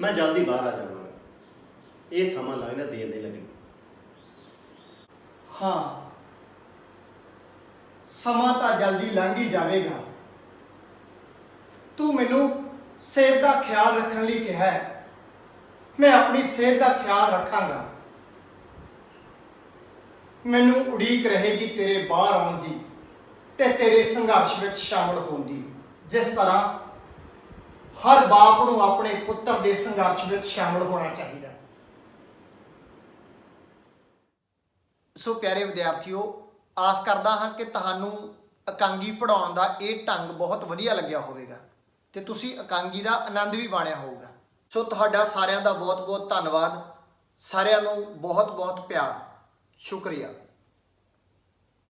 ਮੈਂ ਜਲਦੀ ਬਾਹਰ ਆ ਜਾਵਾਂਗਾ। ਇਹ ਸਮਾਂ ਲੱਗਦਾ ਦੇਰ ਨਹੀਂ ਲੱਗਣੀ। ਹਾਂ, ਸਮਾਂ ਤਾਂ ਜਲਦੀ ਲੰਘ ਹੀ ਜਾਵੇਗਾ। ਤੂੰ ਮੈਨੂੰ ਸਿਹਤ ਦਾ ਖਿਆਲ ਰੱਖਣ ਲਈ ਕਿਹਾ ਹੈ। ਮੈਂ ਆਪਣੀ ਸਿਹਤ ਦਾ ਖਿਆਲ ਰੱਖਾਂਗਾ। ਮੈਨੂੰ ਉਡੀਕ ਰਹੇਗੀ ਤੇਰੇ ਬਾਹਰ ਆਉਣ ਦੀ ਤੇ ਤੇਰੇ ਸੰਘਰਸ਼ ਵਿੱਚ ਸ਼ਾਮਲ ਹੋਣ ਦੀ, ਜਿਸ ਤਰ੍ਹਾਂ ਹਰ ਬਾਪ ਨੂੰ ਆਪਣੇ ਪੁੱਤਰ ਦੇ ਸੰਘਰਸ਼ ਵਿੱਚ ਸ਼ਾਮਲ ਹੋਣਾ ਚਾਹੀਦਾ। ਸੋ ਪਿਆਰੇ ਵਿਦਿਆਰਥੀਓ, ਆਸ ਕਰਦਾ ਹਾਂ ਕਿ ਤੁਹਾਨੂੰ ਇਕਾਂਗੀ ਪੜ੍ਹਾਉਣ ਦਾ ਇਹ ਢੰਗ ਬਹੁਤ ਵਧੀਆ ਲੱਗਿਆ ਹੋਵੇਗਾ ਤੇ ਤੁਸੀਂ ਇਕਾਂਗੀ ਦਾ ਆਨੰਦ ਵੀ ਮਾਣਿਆ ਹੋਊਗਾ। ਸੋ ਤੁਹਾਡਾ ਸਾਰਿਆਂ ਦਾ ਬਹੁਤ ਬਹੁਤ ਧੰਨਵਾਦ। ਸਾਰਿਆਂ ਨੂੰ ਬਹੁਤ ਬਹੁਤ ਪਿਆਰ। ਸ਼ੁਕਰੀਆ।